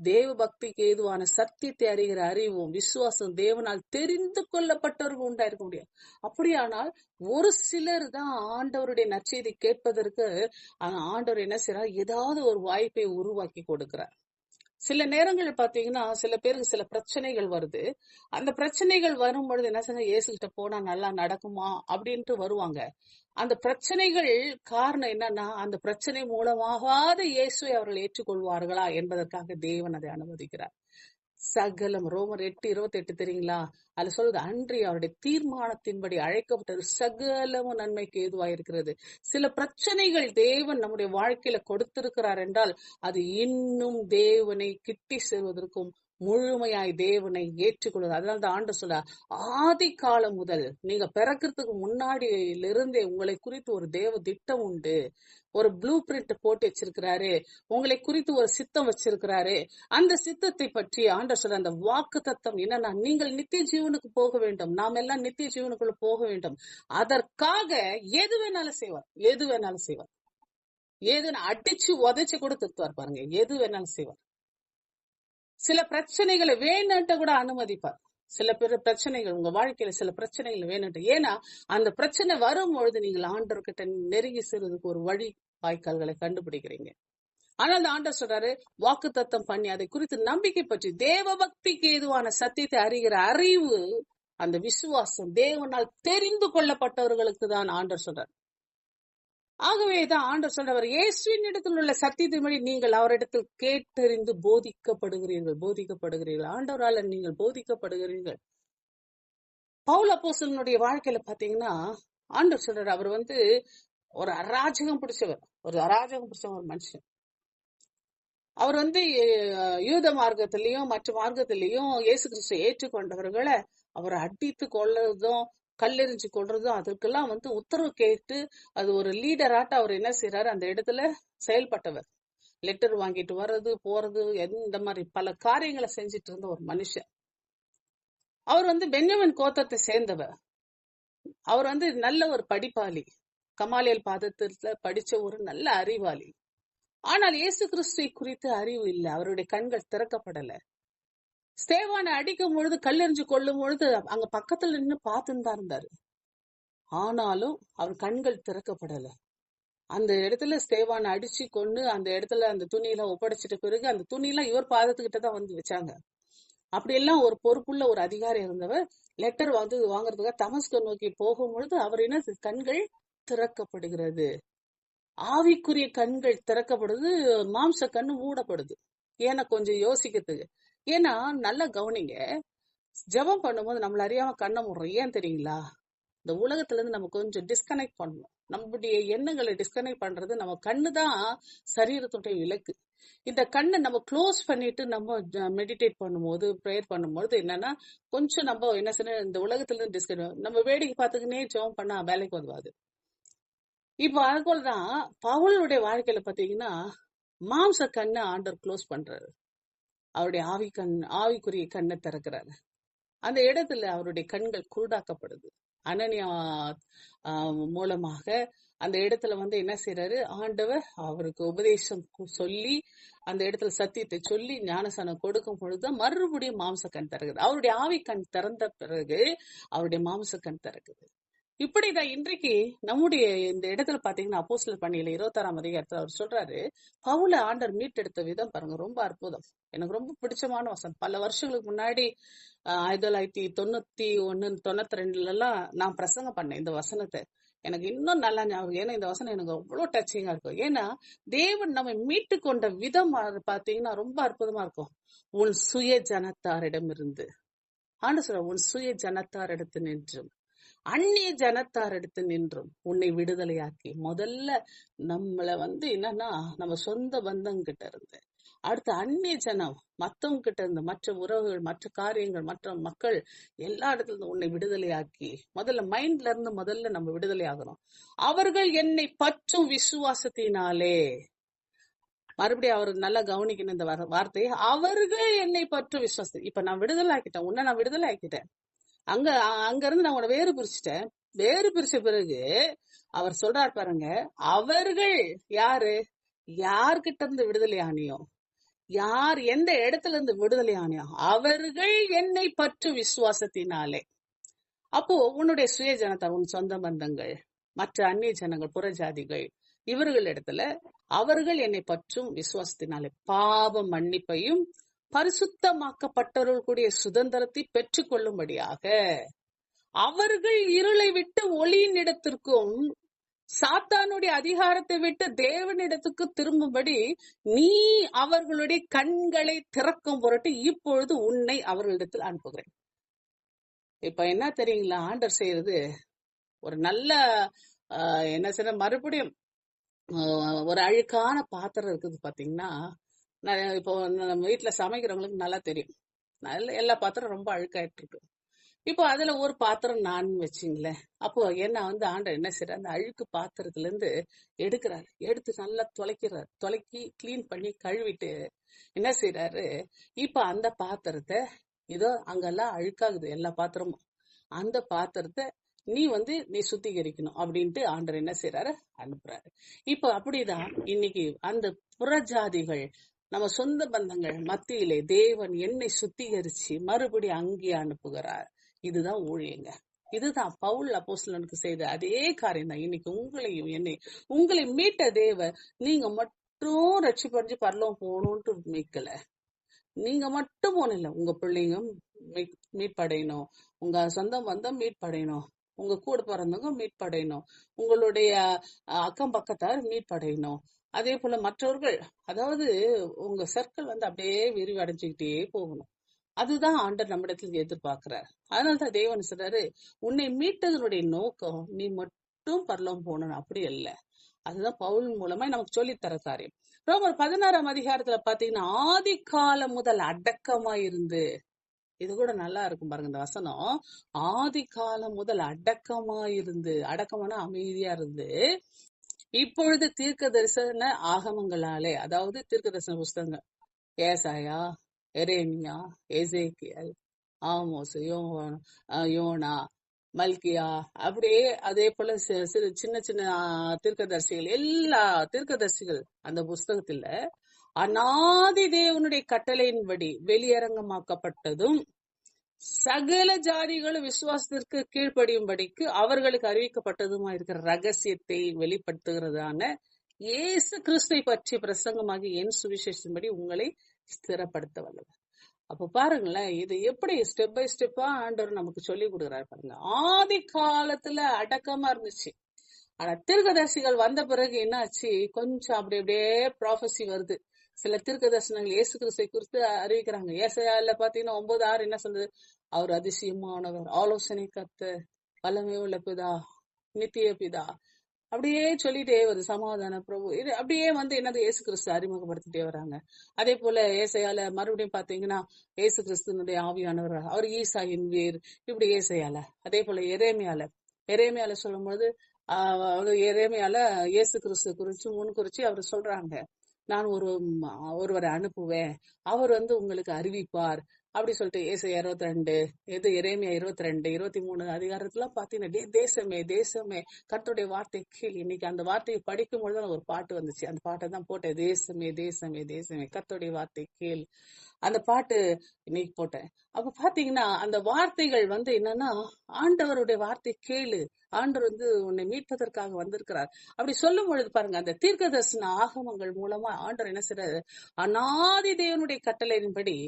தேவ பக்திக்கு ஏதுவான சத்தியத்தை அறிகிற அறிவும் விசுவாசம் தேவனால் தெரிந்து கொள்ளப்பட்டவர்கள் உண்டாயிருக்க முடியாது. அப்படியானால் ஒரு சிலர் தான் ஆண்டவருடைய நற்செய்தி கேட்பதற்கு ஆண்டவர் என்ன செய்யறார், ஏதாவது ஒரு வாய்ப்பை உருவாக்கி கொடுக்கிறார். சில நேரங்கள் பாத்தீங்கன்னா சில பேருக்கு சில பிரச்சனைகள் வருது. அந்த பிரச்சனைகள் வரும் பொழுது என்ன செய்ய, இயேசு கிட்ட போனா நல்லா நடக்குமா அப்படின்ட்டு வருவாங்க. அந்த பிரச்சனைகள் காரணம் என்னன்னா, அந்த பிரச்சனை மூலமாகாத இயேசுவை அவர்கள் ஏற்றுக்கொள்வார்களா என்பதற்காக தேவன் அதை அனுமதிக்கிறார். சகலம் ரோமர் 8:28 தெரியுங்களா? அதுல சொல்றது, அன்றி அவருடைய தீர்மானத்தின்படி அழைக்கப்பட்டது சகலமும் நன்மைக்கு ஏதுவாயிருக்கிறது. சில பிரச்சனைகள் தேவன் நம்முடைய வாழ்க்கையில கொடுத்திருக்கிறார் என்றால் அது இன்னும் தேவனை கிட்டி செல்வதற்கும் முழுமையாய் தேவனை ஏற்றுக்கொள்வது. அதனால தான் ஆண்டவர் சொல்றார், ஆதி காலம் முதல் நீங்க பிறக்கிறதுக்கு முன்னாடியிலிருந்தே உங்களை குறித்து ஒரு தேவ திட்டம் உண்டு, ஒரு ப்ளூ பிரிண்ட் போட்டு வச்சிருக்கிறாரு, உங்களை குறித்து ஒரு சித்தம் வச்சிருக்கிறாரு. அந்த சித்தத்தை பற்றி ஆண்டவர் சொல்ற அந்த வாக்கு தத்தம் என்னன்னா, நீங்கள் நித்திய ஜீவனுக்கு போக வேண்டும், நாம் எல்லாம் நித்திய ஜீவனுக்குள்ள போக வேண்டும். அதற்காக எது வேணாலும் செய்வார், எது வேணாலும் செய்வார். எதுன்னு அடிச்சு உதைச்சு கூட திருத்துவார் பாருங்க, எது வேணாலும் செய்வார். சில பிரச்சனைகளை வேணுன்ட்டு கூட அனுமதிப்பார். சில பேர் பிரச்சனைகள் உங்க வாழ்க்கையில சில பிரச்சனைகள் வேணுன்ட்டு, ஏன்னா அந்த பிரச்சனை வரும்பொழுது நீங்கள் ஆண்டவர்கிட்ட நெருங்கி செல்வதற்கு ஒரு வழி வாய்க்கால்களை கண்டுபிடிக்கிறீங்க. ஆனா அந்த ஆண்டவர் சொல்றாரு, வாக்கு தத்தம் பண்ணி அதை குறித்து நம்பிக்கை பற்றி தேவ பக்திக்கு ஏதுவான சத்தியத்தை அறிகிற அறிவு, அந்த விசுவாசம் தேவனால் தெரிந்து கொள்ளப்பட்டவர்களுக்கு தான் ஆண்டவர் சொல்றாரு. ஆகவேதான் ஆண்டவர் சொல்றவர், இயேசுவின் இடத்தில் உள்ள சத்தியத்தின்படி நீங்கள் அவரிடத்தில் கேட்டறிந்து போதிக்கப்படுகிறீர்கள். ஆண்டவரால நீங்கள் போதிக்கப்படுகிறீர்கள். பவுல் அப்போஸ்தலனுடைய வாழ்க்கையில பாத்தீங்கன்னா ஆண்டவர் சொல்றாரு, அவர் ஒரு அராஜகம் பிடிச்சவர், ஒரு மனுஷன். அவர் யூத மார்க்கத்திலையும் மற்ற மார்க்கத்திலையும் இயேசு கிறிஸ்துவை ஏற்றுக்கொண்டவர்களை அவரை அடித்து கொள்றதும் கல்லெறிஞ்சு கொள்றதும் அதற்கெல்லாம் உத்தரவு கேட்டு அது ஒரு லீடராட்ட அவர் என்ன செய்யறாரு, அந்த இடத்துல செயல்பட்டவர். லெட்டர் வாங்கிட்டு வர்றது போறது இந்த மாதிரி பல காரியங்களை செஞ்சிட்டு இருந்த ஒரு மனுஷன். அவர் பென்யமின் கோத்திரத்தை சேர்ந்தவர். அவர் நல்ல ஒரு படிப்பாளி, கமாலியல் பாதத்துல படிச்ச ஒரு நல்ல அறிவாளி. ஆனால் இயேசு கிறிஸ்துவை குறித்து அறிவு இல்லை, அவருடைய கண்கள் திறக்கப்படல. ஸ்தேவானை அடிக்கும் பொழுது கல்லெறிஞ்சு கொள்ளும் பொழுது அங்க பக்கத்துல நின்று பார்த்துன்னு தான் இருந்தாரு. ஆனாலும் அவர் கண்கள் திறக்கப்படல. அந்த இடத்துல ஸ்தேவானை அடிச்சு கொண்டு அந்த இடத்துல அந்த துணியெல்லாம் ஒப்படைச்சிட்ட பிறகு அந்த துணியெல்லாம் இவர் பாதத்துக்கிட்டதான் வச்சாங்க. அப்படியெல்லாம் ஒரு பொறுப்புள்ள ஒரு அதிகாரி இருந்தவர் லெட்டர் வாங்குறதுக்காக தமஸ்கை நோக்கி போகும் பொழுது அவர் என்ன, கண்கள் திறக்கப்படுகிறது. ஆவிக்குரிய கண்கள் திறக்கப்படுது, மாம்ச கண்ணு மூடப்படுது. ஏன்னா கொஞ்சம் யோசிக்கிறதுக்கு. ஏன்னா நல்லா கவனிங்க, ஜெபம் பண்ணும்போது நம்மள அறியாம கண்ணை மூடுறோம். ஏன் தெரியுங்களா? இந்த உலகத்துல இருந்து நம்ம கொஞ்சம் டிஸ்கனெக்ட் பண்ணணும். நம்மளுடைய எண்ணங்களை டிஸ்கனெக்ட் பண்றது நம்ம கண்ணு தான் சரீரத்துடைய இலக்கு. இந்த கண்ணை நம்ம க்ளோஸ் பண்ணிட்டு நம்ம மெடிடேட் பண்ணும்போது ப்ரேயர் பண்ணும்போது என்னன்னா கொஞ்சம் நம்ம என்ன செய்யணும், இந்த உலகத்துல இருந்து டிஸ்கனெக்ட், நம்ம வேடிக்கை பார்த்துக்கினே ஜெபம் பண்ணா வேலைக்கு வருவாது. இப்ப அதுபோலதான் பவுலுடைய வாழ்க்கையில பாத்தீங்கன்னா மாம்ச கண்ணை ஆண்டவர் க்ளோஸ் பண்றாரு, அவருடைய ஆவிக்குரிய கண்ணை திறக்கிறாரு. அந்த இடத்துல அவருடைய கண்கள் குருடாக்கப்படுது. அனனியா மூலமாக அந்த இடத்துல என்ன செய்யறாரு, ஆண்டவர் அவருக்கு உபதேசம் சொல்லி அந்த இடத்துல சத்தியத்தை சொல்லி ஞானசானம் கொடுக்கும் பொழுதுதான் மறுபடியும் மாம்ச கண் திறக்குது. அவருடைய ஆவி கண் திறந்த பிறகு அவருடைய மாம்ச கண் திறக்குது. இப்படிதான் இன்றைக்கு நம்முடைய இந்த இடத்துல பாத்தீங்கன்னா அப்போஸ்தலர் பணியில 26ஆம் அதிகாரத்துல அவர் சொல்றாரு, பவுல ஆண்டவர் மீட்டெடுத்த விதம் பாருங்க, ரொம்ப அற்புதம். எனக்கு ரொம்ப பிடிச்சமான வசனம். பல வருஷங்களுக்கு முன்னாடி 1991 92 எல்லாம் நான் பிரசங்கம் பண்ணேன் இந்த வசனத்தை. எனக்கு இன்னும் நல்லா ஞாபகம். ஏன்னா இந்த வசனம் எனக்கு அவ்வளவு டச்சிங்கா இருக்கும். ஏன்னா தேவன் நம்ம மீட்டு கொண்ட விதம் பாத்தீங்கன்னா ரொம்ப அற்புதமா இருக்கும். உன் சுய ஜனத்தாரிடமிருந்து ஆண்டு சொல்ற, உன் சுய ஜனத்தாரிடத்து நின்றும் அந்நிய ஜனத்தாரிடத்து நின்றும் உன்னை விடுதலையாக்கி, முதல்ல நம்மள என்னன்னா நம்ம சொந்த பந்தங்கிட்ட இருந்து, அடுத்து அந்நிய ஜனம் மத்தவங்க கிட்ட இருந்து, மற்ற உறவுகள், மற்ற காரியங்கள், மற்ற மக்கள் எல்லா இடத்துல இருந்து உன்னை விடுதலையாக்கி, முதல்ல மைண்ட்ல இருந்து முதல்ல நம்ம விடுதலை ஆகணும். அவர்கள் என்னை பற்றும் விசுவாசத்தினாலே, மறுபடியும் அவர் நல்லா கவனிக்கணும் இந்த வார்த்தையை, அவர்கள் என்னை பற்றும் விசுவாசம். இப்ப நான் விடுதலை ஆக்கிட்டேன், உன்னை நான் விடுதலை ஆக்கிட்டேன், அங்க இருந்து நான் உன்னை வேறு பிரிச்சுட்டேன். வேறு பிரிச்ச பிறகு அவர் சொல்றார் பாருங்க, அவர்கள் யாரு, யார்கிட்ட இருந்து விடுதலை ஆனியோ, யார் எந்த இடத்துல இருந்து விடுதலை ஆனியா? அவர்கள் என்னை பற்றும் விசுவாசத்தினாலே. அப்போ உன்னுடைய சுய ஜனத்தார், உன் சொந்த பந்தங்கள், மற்ற அந்நிய ஜனங்கள், புறஜாதிகள், இவர்களிடத்துல அவர்கள் என்னை பற்றும் விசுவாசத்தினாலே பாவ மன்னிப்பையும் பரிசுத்தமாக்கப்பட்டவர்களுடைய சுதந்திரத்தை பெற்றுக் கொள்ளும்படியாக அவர்கள் இருளை விட்டு ஒளியின் இடத்திற்கும் சாத்தானுடைய அதிகாரத்தை விட்டு தேவனிடத்துக்கு திரும்பும்படி நீ அவர்களுடைய கண்களை திறக்கும் பொருட்டு இப்பொழுது உன்னை அவர்களிடத்தில் அனுப்புகிறேன். இப்ப என்ன தெரியுங்களா ஆண்டர் செய்யறது? ஒரு நல்ல என்ன செய்ய, மறுபடியும் ஒரு அழுக்கான பாத்திரம் இருக்குது பாத்தீங்கன்னா, இப்போ நம்ம வீட்டுல சமைக்கிறவங்களுக்கு நல்லா தெரியும், நல்ல எல்லா பாத்திரம் ரொம்ப அழுக்காயிட்டு இருக்கு. இப்போ அதுல ஒரு பாத்திரம் நான் வச்சுங்களேன். அப்போ என்ன ஆண்டர் என்ன செய்யறாரு, அந்த அழுக்கு பாத்திரத்துல இருந்து எடுக்கிறாரு, எடுத்து நல்லா துளைக்கிறாரு, துளைக்கி கிளீன் பண்ணி கழுவிட்டு என்ன செய்யறாரு, இப்ப அந்த பாத்திரத்தை, இதோ அங்கெல்லாம் அழுக்காகுது எல்லா பாத்திரமும், அந்த பாத்திரத்தை நீ சுத்திகரிக்கணும் அப்படின்ட்டு ஆண்டர் என்ன செய்யறாரு, அனுப்புறாரு. இப்ப அப்படிதான் இன்னைக்கு அந்த புறஜாதிகள், நம்ம சொந்த பந்தங்கள் மத்தியிலே தேவன் என்னை சுத்திகரிச்சு மறுபடி அங்கே அனுப்புகிறார். இதுதான் ஊழியங்க. இதுதான் பவுல் அப்போஸ்தலனுக்கு செய்த அதே காரியம் தான் இன்னைக்கு உங்களையும் உங்களை மீட்ட தேவன் நீங்க மட்டும் ரட்சிப்படைஞ்சு பரலோகம் போகணும்ட்டு மீட்கல. நீங்க மட்டும் போனில்ல, உங்க பிள்ளைங்க மீட்படையணும், உங்க சொந்த பந்தம் மீட்படையணும், உங்க கூட பிறந்தவங்க மீட்படையணும், உங்களுடைய அக்கம் பக்கத்தார் மீட்படையணும், அதே போல மற்றவர்கள், அதாவது உங்க சர்க்கிள் அப்படியே விரிவடைஞ்சுக்கிட்டே போகணும். அதுதான் ஆண்டர் நம்மிடத்துல எதிர்பார்க்கிறார். அதனாலதான் தேவன் சொல்றாரு, உன்னை மீட்டதனுடைய நோக்கம் நீ மட்டும் பரலோகம் போகணும் அப்படி இல்ல. அதுதான் பவுல் மூலமா நமக்கு சொல்லித்தர காரியம். ரோமர் 16ஆம் அதிகாரத்துல பாத்தீங்கன்னா, ஆதி காலம் முதல் அடக்கமா இருந்து, இது கூட நல்லா இருக்கும் பாருங்க இந்த வசனம், ஆதி காலம் முதல் அடக்கமா இருந்து, அடக்கமான அமைதியா இருந்து, இப்பொழுது தீர்க்க தரிசன ஆகமங்களாலே, அதாவது தீர்க்க தரிசன புஸ்தகங்கள், ஏசாயா, எரேமியா, எசேக்கியல், ஆமோஸ், யோனா, மல்கியா, அப்படியே அதே போல சின்ன சின்ன தீர்க்கதரிசிகள், எல்லா தீர்க்கதரிசிகள் அந்த புஸ்தகத்துல அநாதி தேவனுடைய கட்டளையின்படி வெளியரங்கமாக்கப்பட்டதும் சகல ஜாதிகளும் விசுவாசத்திற்கு கீழ்ப்படியும்படிக்கு அவர்களுக்கு அறிவிக்கப்பட்டதுமா இருக்கிற ரகசியத்தை வெளிப்படுத்துகிறதான இயேசு கிறிஸ்துவை பற்றி பிரசங்கமாகி என் சுவிசேஷத்தின்படி உங்களை ஸ்திரப்படுத்த வல்லவர். அப்ப பாருங்களேன், இது எப்படி ஸ்டெப் பை ஸ்டெப்பா ஆண்டவர் நமக்கு சொல்லி கொடுக்குறாரு பாருங்க. ஆதி காலத்துல அடக்கமா இருந்துச்சு, ஆனா தீர்க்கதரிசிகள் வந்த பிறகு என்னாச்சு, கொஞ்சம் அப்படியே ப்ராஃபஸி வருது. சில தீர்க்க தரிசனங்கள் இயேசு கிறிஸ்துவை குறித்து அறிவிக்கிறாங்க. ஏசாயால பாத்தீங்கன்னா 9:6 என்ன சொல்றது, அவர் அதிசயமானவர், ஆலோசனை கர்த்தர், வல்லமை உள்ள பிதா, நித்திய பிதா, அப்படியே சொல்லிட்டே வருது, சமாதான பிரபு. இது அப்படியே என்னது இயேசு கிறிஸ்து அறிமுகப்படுத்திட்டே வராங்க. அதே போல ஏசாயால மறுபடியும் பாத்தீங்கன்னா இயேசு கிறிஸ்துனுடைய ஆவியானவர், அவர் ஈசாயின் வேர், இப்படி ஏசாயால. அதே போல எரேமியால சொல்லும் போது எரேமியால இயேசு கிறிஸ்து குறிச்சு முன்குறிச்சு அவர் சொல்றாங்க, நான் ஒருவரை அனுப்புவேன், அவர் உங்களுக்கு அறிவிப்பார் அப்படி சொல்லிட்டு ஏசாயா 22, எரேமியா 22, 23 அதிகாரத்துல பாத்தீங்கன்னா, தேசமே தேசமே கர்த்தருடைய வார்த்தை கீழ். இன்னைக்கு அந்த வார்த்தையை படிக்கும் பொழுது ஒரு பாட்டு வந்துச்சு, அந்த பாட்டை தான் போட்டேன், தேசமே தேசமே தேசமே கர்த்தருடைய வார்த்தை கீழ். அந்த பாட்டு இன்னைக்கு போட்டேன். அப்ப பாத்தீங்கன்னா அந்த வார்த்தைகள் என்னன்னா, ஆண்டவருடைய வார்த்தை கேளு, ஆண்டவர் உன்னை மீட்பதற்காக வந்திருக்கிறார் அப்படி சொல்லும் பொழுது பாருங்க, அந்த தீர்க்க தரிசன ஆகமங்கள் மூலமா ஆண்டவர் என்ன செய்யறாரு, அநாதி தேவனுடைய கட்டளையின்படி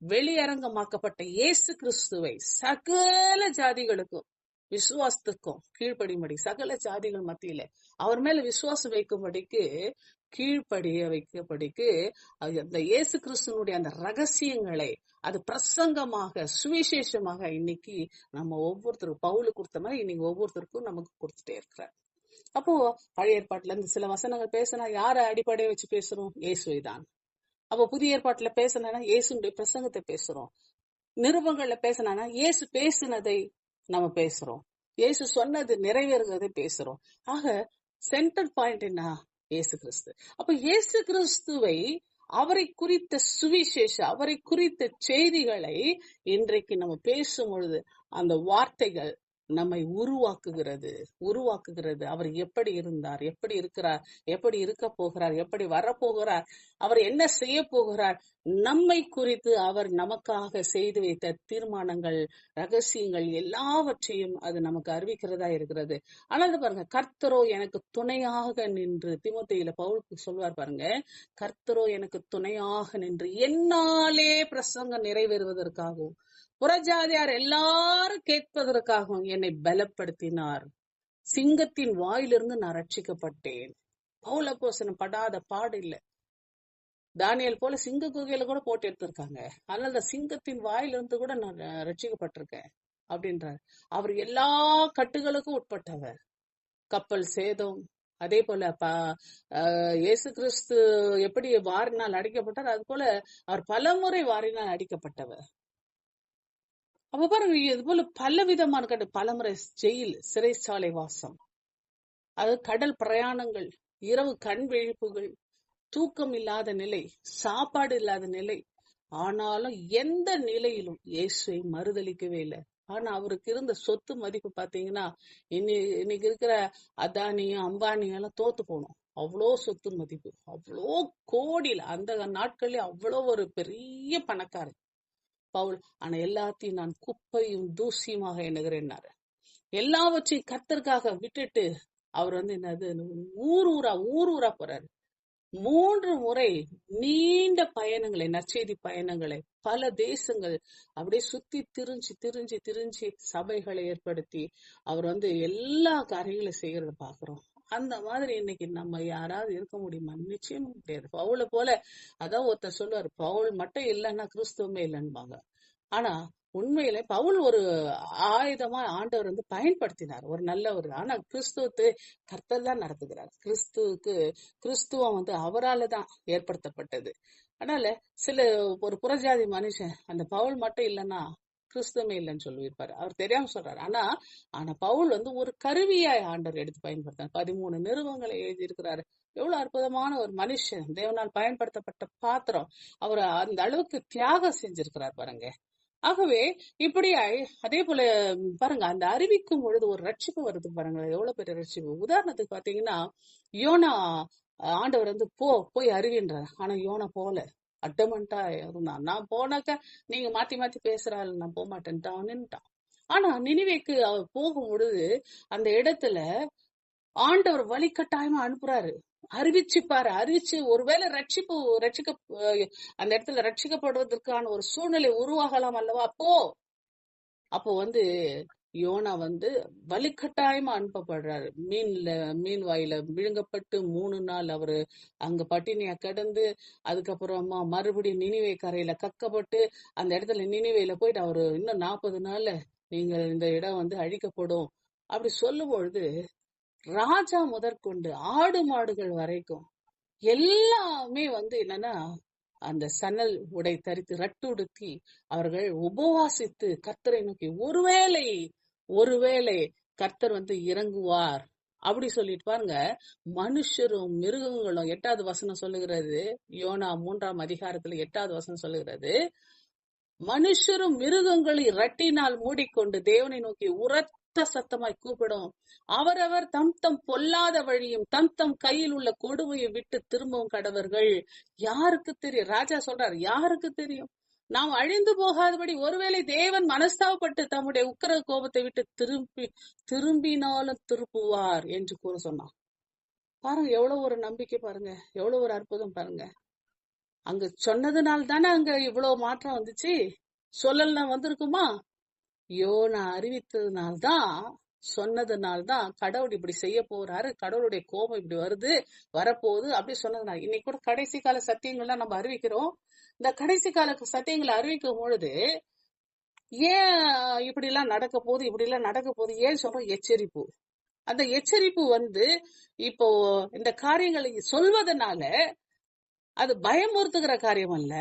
வெளியரங்கமாக்கப்பட்ட இயேசு கிறிஸ்துவை சகல ஜாதிகளுக்கும் விசுவாசத்துக்கும் கீழ்ப்படியும்படி, சகல ஜாதிகள் மத்தியில அவர் மேல விசுவாசம் வைக்கும்படிக்கு, கீழ்ப்படிய வைக்கப்படிக்கு, அந்த இயேசு கிறிஸ்துவனுடைய அந்த ரகசியங்களை அது பிரசங்கமாக சுவிசேஷமாக இன்னைக்கு நம்ம ஒவ்வொருத்தரும் பவுலு கொடுத்த மாதிரி இன்னைக்கு ஒவ்வொருத்தருக்கும் நமக்கு கொடுத்துட்டே இருக்கிறார். அப்போ பழைய ஏற்பாட்டுல இருந்து சில வசனங்கள் பேசினா யார அடிப்படையை வச்சு பேசுறோம், இயேசுவை தான். அப்போ புதிய ஏற்பாட்டுல பேசினா இயேசுடைய பிரசங்கத்தை பேசுறோம். நிருபங்கள்ல பேசினா இயேசு பேசினதை நம்ம பேசுறோம், இயேசு சொன்னது நிறைவேறுகிறதை பேசுறோம். ஆக சென்டர் பாயிண்ட் என்ன, இயேசு கிறிஸ்து. அப்ப இயேசு கிறிஸ்துவை, அவரை குறித்த சுவிசேஷம், அவரை குறித்த செய்திகளை இன்றைக்கு நம்ம பேசும் பொழுது அந்த வார்த்தைகள் நம்மை உருவாக்குகிறது. அவர் எப்படி இருந்தார், எப்படி இருக்கிறார், எப்படி இருக்க போகிறார், எப்படி வரப்போகிறார், அவர் என்ன செய்ய போகிறார், நம்மை குறித்து அவர் நமக்காக செய்து வைத்த தீர்மானங்கள், ரகசியங்கள் எல்லாவற்றையும் அது நமக்கு அறிவிக்கிறதா இருக்கிறது. ஆனால் பாருங்க, கர்த்தரோ எனக்கு துணையாக நின்று, தீமோத்தேயுல பவுலுக்கு சொல்வார் பாருங்க, கர்த்தரோ எனக்கு துணையாக நின்று என்னாலே பிரசங்கம் நிறைவேறுவதற்காகவும் புறஜாதியார் எல்லாரும் கேட்பதற்காகவும் என்னை பலப்படுத்தினார். சிங்கத்தின் வாயிலிருந்து நான் ரட்சிக்கப்பட்டேன். பவுல் அப்போஸ்தலன் படாத பாடு இல்ல. தானியேல் போல சிங்க குகையில கூட போட்டு எடுத்திருக்காங்க. அதனால சிங்கத்தின் வாயிலிருந்து கூட நான் ரட்சிக்கப்பட்டிருக்கேன் அப்படின்றார். அவர் எல்லா கட்டுகளுக்கும் உட்பட்டவர். கப்பல் சேதம், அதே போல இயேசு கிறிஸ்து எப்படி வாரினால் அடிக்கப்பட்டார், அது போல அவர் பலமுறை வாரினால் அடிக்கப்பட்டவர். அப்ப பாருங்க, இது போல பல விதமான பலமுறை ஜெயில், சிறைச்சாலை வாசம், அது கடல் பிரயாணங்கள், இரவு கண் விழிப்புகள், தூக்கம் இல்லாத நிலை, சாப்பாடு இல்லாத நிலை. ஆனாலும் எந்த நிலையிலும் இயேசுவை மறுதளிக்கவே இல்லை. ஆனா அவருக்கு இருந்த சொத்து மதிப்பு பாத்தீங்கன்னா, இன்னைக்கு இருக்கிற அதானியும் அம்பானியும் எல்லாம் தோத்து போனோம். அவ்வளோ சொத்து மதிப்பு, அவ்வளோ கோடியில, அந்த நாட்களே அவ்வளோ ஒரு பெரிய பணக்காரர் பவுல். ஆனா எல்லாத்தையும் நான் குப்பையும் தூசியுமாக எண்ணுகிறேன்னாரு. எல்லாவற்றையும் கர்த்தருக்காக விட்டுட்டு அவர் என்னது ஊர் ஊரா போறாரு. 3 முறை நீண்ட பயணங்களை, நற்செய்தி பயணங்களை, பல தேசங்கள் அப்படியே சுத்தி திரிஞ்சு சபைகளை ஏற்படுத்தி அவர் எல்லா காரியங்களும் செய்யறத பாக்குறோம். அந்த மாதிரி இன்னைக்கு நம்ம யாராவது இருக்க முடியுமா? நிச்சயமா முடியாது. பவுல போல, அதான் ஒருத்தர் சொல்லுவாரு, பவுல் மட்டும் இல்லைன்னா கிறிஸ்துவமே இல்லைன்னுபாங்க. ஆனா உண்மையில பவுல் ஒரு ஆயுதமா ஆண்டவர் பயன்படுத்தினார், ஒரு நல்லவர். ஆனா கிறிஸ்துவத்தை கர்த்தர் தான் நடத்துகிறார். கிறிஸ்துவம் அவரால்தான் ஏற்படுத்தப்பட்டது. அதனால ஒரு புறஜாதி மனுஷன் அந்த பவுல் மட்டும் இல்லைன்னா கிறிஸ்துவமே இல்லைன்னு சொல்லியிருப்பாரு. அவர் தெரியாம சொல்றாரு. ஆனா பவுல் ஒரு கருவியாய் ஆண்டவர் எடுத்து பயன்படுத்தார். 13 நிறுவங்களை எழுதி இருக்கிறாரு. எவ்வளவு அற்புதமான ஒரு மனுஷன், தேவனால் பயன்படுத்தப்பட்ட பாத்திரம். அவர் அந்த அளவுக்கு தியாகம் செஞ்சிருக்கிறார் பாருங்க. ஆகவே இப்படியாய் அதே போல பாருங்க, அந்த அறிவிக்கும் பொழுது ஒரு ரட்சிப்பு வருது பாருங்க. எவ்வளவு பெரிய ரட்சிப்பு. உதாரணத்துக்கு பாத்தீங்கன்னா, யோனா ஆண்டவர் போய் அறிவின்றார். ஆனா யோனா போல அட்டமெண்டா இருந்தான். நான் போனாக்க நீங்க மாத்தி பேசுறாள், நான் போக மாட்டேன்ட்டான், நின்ட்டான். ஆனா நினிவேக்கு அவர் போகும் பொழுது அந்த இடத்துல ஆண்டவர் வழிகட்டாயமா அனுப்புறாரு. அறிவிச்சு ஒருவேளை அந்த இடத்துல ரட்சிக்கப்படுவதற்கான ஒரு சூழ்நிலை உருவாகலாம் அல்லவா? அப்போ யோனா வலுக்கட்டாயமா அனுப்பப்படுறாரு. மீன் வாயில விழுங்கப்பட்டு 3 நாள் அவரு அங்க பட்டினியா கிடந்து, அதுக்கப்புறமா மறுபடியும் நினிவே கரையில கக்கப்பட்டு, அந்த இடத்துல நினிவேல போயிட்டு அவரு இன்னும் 40 நாள்ல நீங்க இந்த இடம் அழிக்கப்படும் அப்படி சொல்லும் பொழுது, ராஜா முதற்கொண்டு ஆடு மாடுகள் வரைக்கும் எல்லாமே என்னன்னா அந்த சணல் உடை தரித்து ரட்டுடுத்தி அவர்கள் உபவாசித்து கர்த்தரை நோக்கி ஒருவேளை கர்த்தர் இறங்குவார் அப்படி சொல்லிட்டு பாருங்க. மனுஷரும் மிருகங்களும் 8வது வசனம் சொல்லுகிறது. யோனா 3ஆம் அதிகாரத்துல 8வது வசனம் சொல்லுகிறது, மனுஷரும் மிருகங்களை ரட்டினால் மூடிக்கொண்டு தேவனை நோக்கி உரத்த சத்தமாய் கூப்பிடும். அவரவர் தம் பொல்லாத வழியும் தம் கையில் உள்ள கொடுமையை விட்டு திரும்பவும் கடவர்கள். யாருக்கு தெரியும்? ராஜா சொல்றார், யாருக்கு தெரியும்? நாம் அழிந்து போகாதபடி ஒருவேளை தேவன் மனஸ்தாபப்பட்டு தம்முடைய உக்கிர கோபத்தை விட்டு திரும்பினாலும் திருப்புவார் என்று கூற சொன்னான். பாருங்க, எவ்வளவு ஒரு நம்பிக்கை பாருங்க, எவ்வளவு ஒரு அற்புதம் பாருங்க. அங்க சொன்னதுனால தானே அங்க இவ்வளவு மாற்றம் வந்துச்சு. சொல்லலாம் வந்திருக்குமா? யோனா அறிவித்ததுனால்தான், சொன்னதுனால்தான் கடவுள் இப்படி செய்ய போறாரு, கடவுளுடைய கோபம் இப்படி வரப்போகுது அப்படி சொன்னதுனால. இன்னைக்கு கூட கடைசி கால சத்தியங்கள்லாம் நம்ம அறிவிக்கிறோம். இந்த கடைசி கால சத்தியங்களை அறிவிக்கும் பொழுது ஏன் இப்படி எல்லாம் நடக்க போகுது ஏன் சொல்றோம்? எச்சரிப்பு. அந்த எச்சரிப்பு இப்போ இந்த காரியங்களை சொல்வதனால அது பயமுறுத்துகிற காரியம் அல்ல.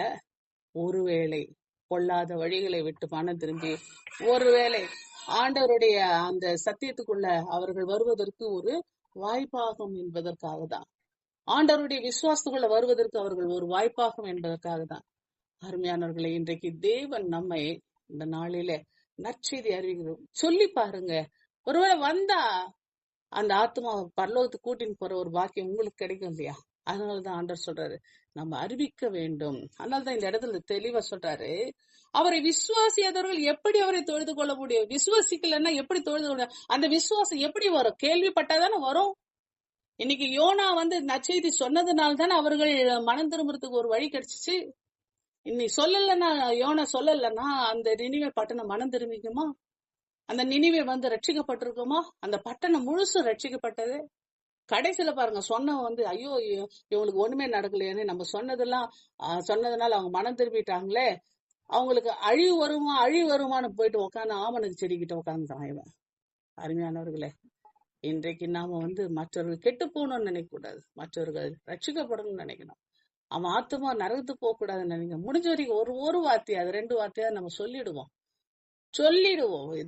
ஒருவேளை பொல்லாத வழிகளை விட்டு மனம் திரும்பி ஒருவேளை ஆண்டவருடைய அந்த சத்தியத்துக்குள்ள அவர்கள் வருவதற்கு ஒரு வாய்ப்பாகும் என்பதற்காக தான். ஆண்டவருடைய விசுவாசத்துக்குள்ள வருவதற்கு அவர்கள் ஒரு வாய்ப்பாகும் என்பதற்காக தான். அருமையானவர்களை, இன்றைக்கு தேவன் நம்மை இந்த நாளிலே நற்செய்தி அறிவிக்கிறோம். சொல்லி பாருங்க. ஒருவேளை வந்தா அந்த ஆத்மா பரலோகத்துக்கு கூட்டின்னு போற ஒரு பாக்கியம் உங்களுக்கு கிடைக்கும் இல்லையா? அதனாலதான் ஆண்டவர் சொல்றாரு, நம்ம அறிவிக்க வேண்டும். அதனாலதான் இந்த இடத்துல தெளிவா சொல்றாரு, அவரை விசுவாசியாதவர்கள் எப்படி அவரை தொழுது கொள்ள முடியும்? விசுவாசிக்கலன்னா எப்படி தொழுது கொள்ள? அந்த விசுவாசம் எப்படி வரும்? கேள்விப்பட்டாதானே வரும். இன்னைக்கு யோனா நற்செய்தி சொன்னதுனால தானே அவர்கள் மனம் திரும்புறதுக்கு ஒரு வழி கிடைச்சிச்சு. இன்னைக்கு சொல்லலன்னா, யோனா சொல்லலன்னா அந்த நினிவே பட்டணம் மனம் திரும்பிக்குமா? அந்த நினிவே ரட்சிக்கப்பட்டிருக்குமா? அந்த பட்டணம் முழுசும் ரட்சிக்கப்பட்டது. கடைசியில பாருங்க, ஐயோ இவங்களுக்கு ஒண்ணுமே நடக்கலையே, நம்ம சொன்னதுனால அவங்க மனம் திரும்பிட்டாங்களே, அவங்களுக்கு அழிவு வருமானு போயிட்டு உட்காந்து ஆமனுக்கு செடிக்கிட்ட உட்காந்துட்டான் இவன். அருமையானவர்களே, இன்றைக்கு நாம மற்றவர்கள் கெட்டு போகணும்னு நினைக்க கூடாது, மற்றவர்கள் ரட்சிக்கப்படணும்னு நினைக்கணும். அவன் ஆத்துமா நரகத்து போக கூடாதுன்னு நினைக்க. முடிஞ்ச வரைக்கும் ஒரு வார்த்தையா, அது 2 வார்த்தையா நம்ம சொல்லிடுவோம்.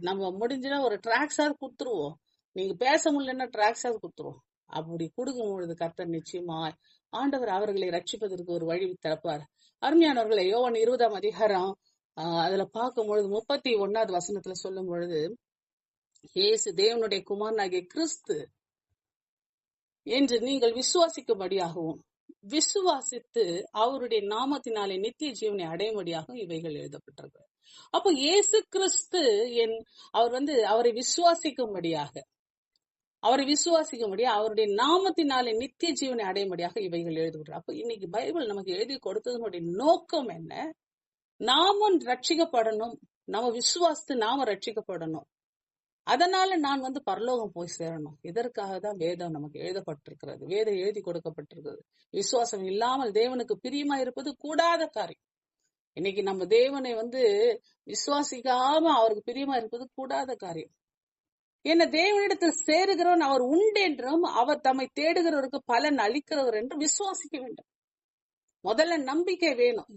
நம்ம முடிஞ்சுன்னா ஒரு ட்ராக்ஸாவது கொடுத்துருவோம். நீங்க பேச முடியலன்னா ட்ராக்ஸாவது கொடுத்துருவோம். அப்படி கொடுக்கும் பொழுது கர்த்தர் நிச்சயமா ஆண்டவர் அவர்களை ரட்சிப்பதற்கு ஒரு வழி திறப்பார். அருமையானவர்களை, யோவான் 20ஆம் அதிகாரம் அதுல பார்க்கும் பொழுது 31வது வசனத்துல சொல்லும் பொழுது, இயேசு தேவனுடைய குமாரனாகிய கிறிஸ்து என்று நீங்கள் விசுவாசிக்கும்படியாகவும் விசுவாசித்து அவருடைய நாமத்தினாலே நித்திய ஜீவனை அடையும்படியாகவும் இவைகள் எழுதப்பட்டிருக்கு. அப்போ இயேசு கிறிஸ்து அவர் அவரை விசுவாசிக்கும்படியாக அவருடைய நாமத்தினாலே நித்திய ஜீவனை அடையும்படியாக இவைகள் எழுதப்பட்டு. அப்ப இன்னைக்கு பைபிள் நமக்கு எழுதி கொடுத்ததனுடைய நோக்கம் என்ன? நாமும் ரட்சிக்கப்படணும், நம்ம விசுவாசித்து நாம ரட்சிக்கப்படணும். அதனால நான் பரலோகம் போய் சேரணும். இதற்காக தான் வேதம் நமக்கு எழுதப்பட்டிருக்கிறது, வேதம் எழுதி கொடுக்கப்பட்டிருக்கிறது. விசுவாசம் இல்லாமல் தேவனுக்கு பிரியமா இருப்பது கூடாத காரியம். இன்னைக்கு நம்ம தேவனை விசுவாசிக்காம அவருக்கு பிரியமா இருப்பது கூடாத காரியம். என்ன, தேவனிடத்தில் சேருகிறவன் அவர் உண்டு என்றும் அவர் தம்மை தேடுகிறவருக்கு பலன் அளிக்கிறவர் என்றும் விசுவாசிக்க வேண்டும். முதல்ல நம்பிக்கை வேணும்.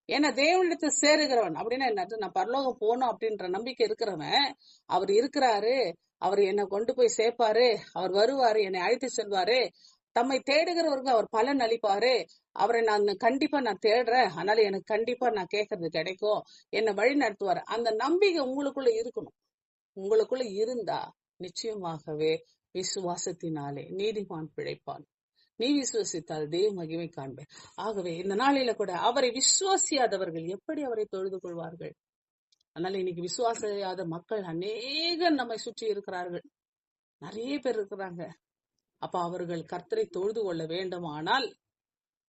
ஏன்னா தேவனிடத்தில் சேருகிறவன் அப்படின்னா என்ன? நான் பரலோகம் போகணும் அப்படின்ற நம்பிக்கை இருக்கிறவன், அவர் இருக்கிறாரு, அவர் என்னை கொண்டு போய் சேர்ப்பாரு, அவர் வருவாரு, என்னை அழைத்து செல்வாரு, தம்மை தேடுகிறவருக்கு அவர் பலன் அளிப்பாரு, அவரை நான் கண்டிப்பா நான் தேடுறேன், அதனால எனக்கு கண்டிப்பா நான் கேட்கறது கிடைக்கும், என்னை வழி நடத்துவாரு. அந்த நம்பிக்கை உங்களுக்குள்ள இருக்கணும். உங்களுக்குள்ள இருந்தா நிச்சயமாகவே விசுவாசத்தினாலே நீதிமான் பிழைப்பான். நீ விசுவாசித்தால் தேவ மகிமை காண்பேன். ஆகவே இந்த நாளில கூட அவரை விசுவாசியாதவர்கள் எப்படி அவரை தொழுது கொள்வார்கள்? அதனால இன்னைக்கு விசுவாசியாத மக்கள் அநேகர் நம்மை சுற்றி இருக்கிறார்கள், நிறைய பேர் இருக்கிறாங்க. அப்ப அவர்கள் கர்த்தரை தொழுது கொள்ள வேண்டுமானால்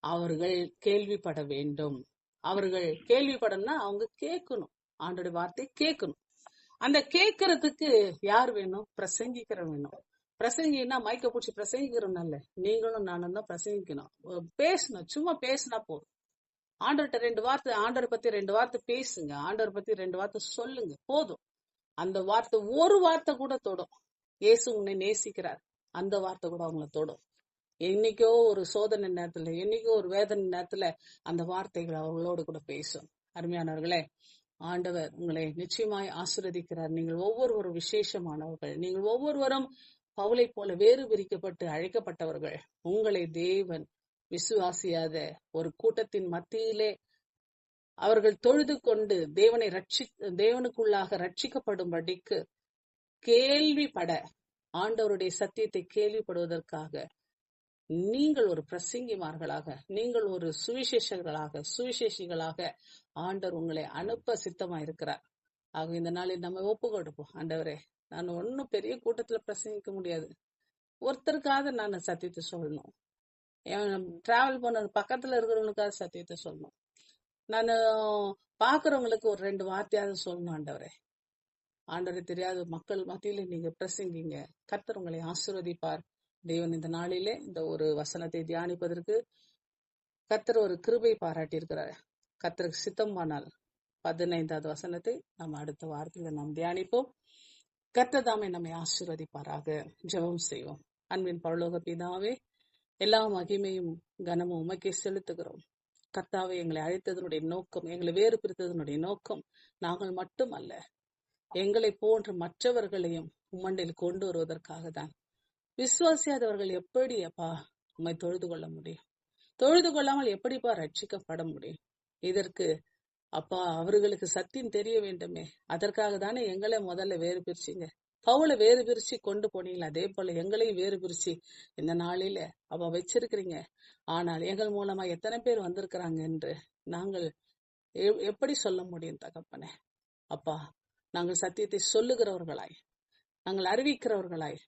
அவர்கள் கேள்விப்பட வேண்டும். அவர்கள் கேள்விப்படணும்னா அவங்க கேட்கணும், ஆண்டோட வார்த்தை கேட்கணும். அந்த கேட்கறதுக்கு யார் வேணும்? பிரசங்கிக்கிற வேணும். பிரசங்கினா மைக்க பூச்சி பிரசங்கிக்கிறோம் இல்ல, நீங்களும் நானும் தான் பிரசங்கிக்கணும், பேசணும். சும்மா பேசினா போதும். ஆண்டவர்கிட்ட 2 வார்த்தை, ஆண்டவர் பத்தி 2 வார்த்தை பேசுங்க, ஆண்டவர் பத்தி 2 வார்த்தை சொல்லுங்க, போதும். அந்த வார்த்தை ஒரு வார்த்தை கூட தொடும். இயேசு உன்னை நேசிக்கிறார், அந்த வார்த்தை கூட அவங்கள தொடும். என்னைக்கோ ஒரு சோதனை நேரத்துல, என்னைக்கோ ஒரு வேதனை நேரத்துல அந்த வார்த்தைகள் அவங்களோடு கூட பேசும். அருமையானவர்களே, ஆண்டவர் உங்களை நிச்சயமாய் ஆசீர்வதிக்கிறார். நீங்கள் ஒவ்வொருவரும் விசேஷமானவர்கள். நீங்கள் ஒவ்வொருவரும் பவுலை போல வேறு பிரிக்கப்பட்டு அழைக்கப்பட்டவர்கள். உங்களை தேவன் விசுவாசியாத ஒரு கூட்டத்தின் மத்தியிலே அவர்கள் தொழுது கொண்டு தேவனுக்குள்ளாக ரட்சிக்கப்படும்படிக்கு கேள்விப்பட, ஆண்டவருடைய சத்தியத்தை கேள்விப்படுவதற்காக நீங்கள் ஒரு பிரசங்கிமார்களாக, நீங்கள் ஒரு சுவிசேஷிகளாக ஆண்டவர் உங்களை அனுப்ப சித்தமா இருக்கிறார். ஆக இந்த நாளில் நம்ம ஒப்பு கொடுப்போம். ஆண்டவரே, நான் ஒன்னும் பெரிய கூட்டத்துல பிரசங்கிக்க முடியாது, ஒருத்தருக்காக நான் சத்தியத்தை சொல்லணும். டிராவல் பண்ண பக்கத்துல இருக்கிறவங்களுக்காக சத்தியத்தை சொல்லணும். நான் பாக்குறவங்களுக்கு ஒரு 2 வார்த்தையாவது சொல்லணும். ஆண்டவரே, தெரியாத மக்கள் மத்தியில நீங்க பிரசங்கிங்க. கர்த்தர் உங்களை ஆசீர்வதிப்பார். தேவன் இந்த நாளிலே இந்த ஒரு வசனத்தை தியானிப்பதற்கு கர்த்தர் ஒரு கிருபை பாராட்டி இருக்கிறார். கர்த்தருக்கு சித்தமானால் 15வது வசனத்தை நம்ம அடுத்த வாரத்துல நாம் தியானிப்போம். கர்த்தர் தாமே நம்மை ஆசீர்வதிப்பாராக. ஜெபம் செய்வோம். அன்பின் பரலோக பிதாவே, எல்லா மகிமையும் கனமும் உமக்கே செலுத்துகிறோம். கர்த்தாவே, எங்களை அழைத்ததனுடைய நோக்கம், எங்களை வேறு பிரித்ததனுடைய நோக்கம் நாங்கள் மட்டுமல்ல, எங்களை போன்ற மற்றவர்களையும் உம்மண்டையில் கொண்டு வருவதற்காக தான். விசுவாசியாதவர்கள் எப்படி அப்பா உம்மை தொழுது கொள்ள முடியும்? தொழுது கொள்ளாமல் எப்படிப்பா ரட்சிக்கப்பட முடியும்? இதற்கு அப்பா, அவர்களுக்கு சத்தியம் தெரிய வேண்டுமே. அதற்காக தானே எங்களை முதல்ல வேறு பிரிச்சீங்க. பவுலை வேறு பிரிச்சு கொண்டு போனீங்களா, அதே போல எங்களையும் வேறு பிரிச்சு இந்த நாளில அப்ப வச்சிருக்கிறீங்க. ஆனால் எங்கள் மூலமா எத்தனை பேர் வந்திருக்கிறாங்க என்று நாங்கள் எப்படி சொல்ல முடியும் தகப்பனே? அப்பா, நாங்கள் சத்தியத்தை சொல்லுகிறவர்களாய், நாங்கள் அறிவிக்கிறவர்களாய்,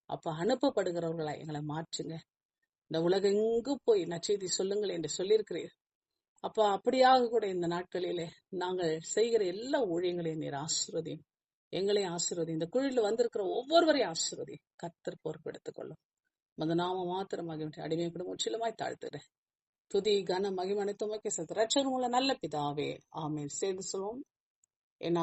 அப்பா அனுப்பப்படுகிறவர்களாய் எங்களை மாற்றுங்க. இந்த உலகெங்கும் போய் நற்செய்தி சொல்லுங்கள் என்று சொல்லியிருக்கிறீர். அப்பா, அப்படியாக கூட இந்த நாட்களிலே நாங்கள் செய்கிற எல்லா ஊழியங்களையும் நீர் ஆசீர்வதியும், எங்களையும் ஆசீர்வதி. இந்த குழியில வந்திருக்கிற ஒவ்வொருவரையும் ஆசீர்வதி. கர்த்தர் பொறுப்பெடுத்துக் கொள்ளும். மத நாம மாத்திரமாக அடிமை கூட முற்றிலுமாய் தாழ்த்துறேன். துதி கன மகிமை அனைத்தும் ரட்சகர் மூலம் நல்ல பிதாவே, ஆமென். சேர்ந்து சொல்வோம். என்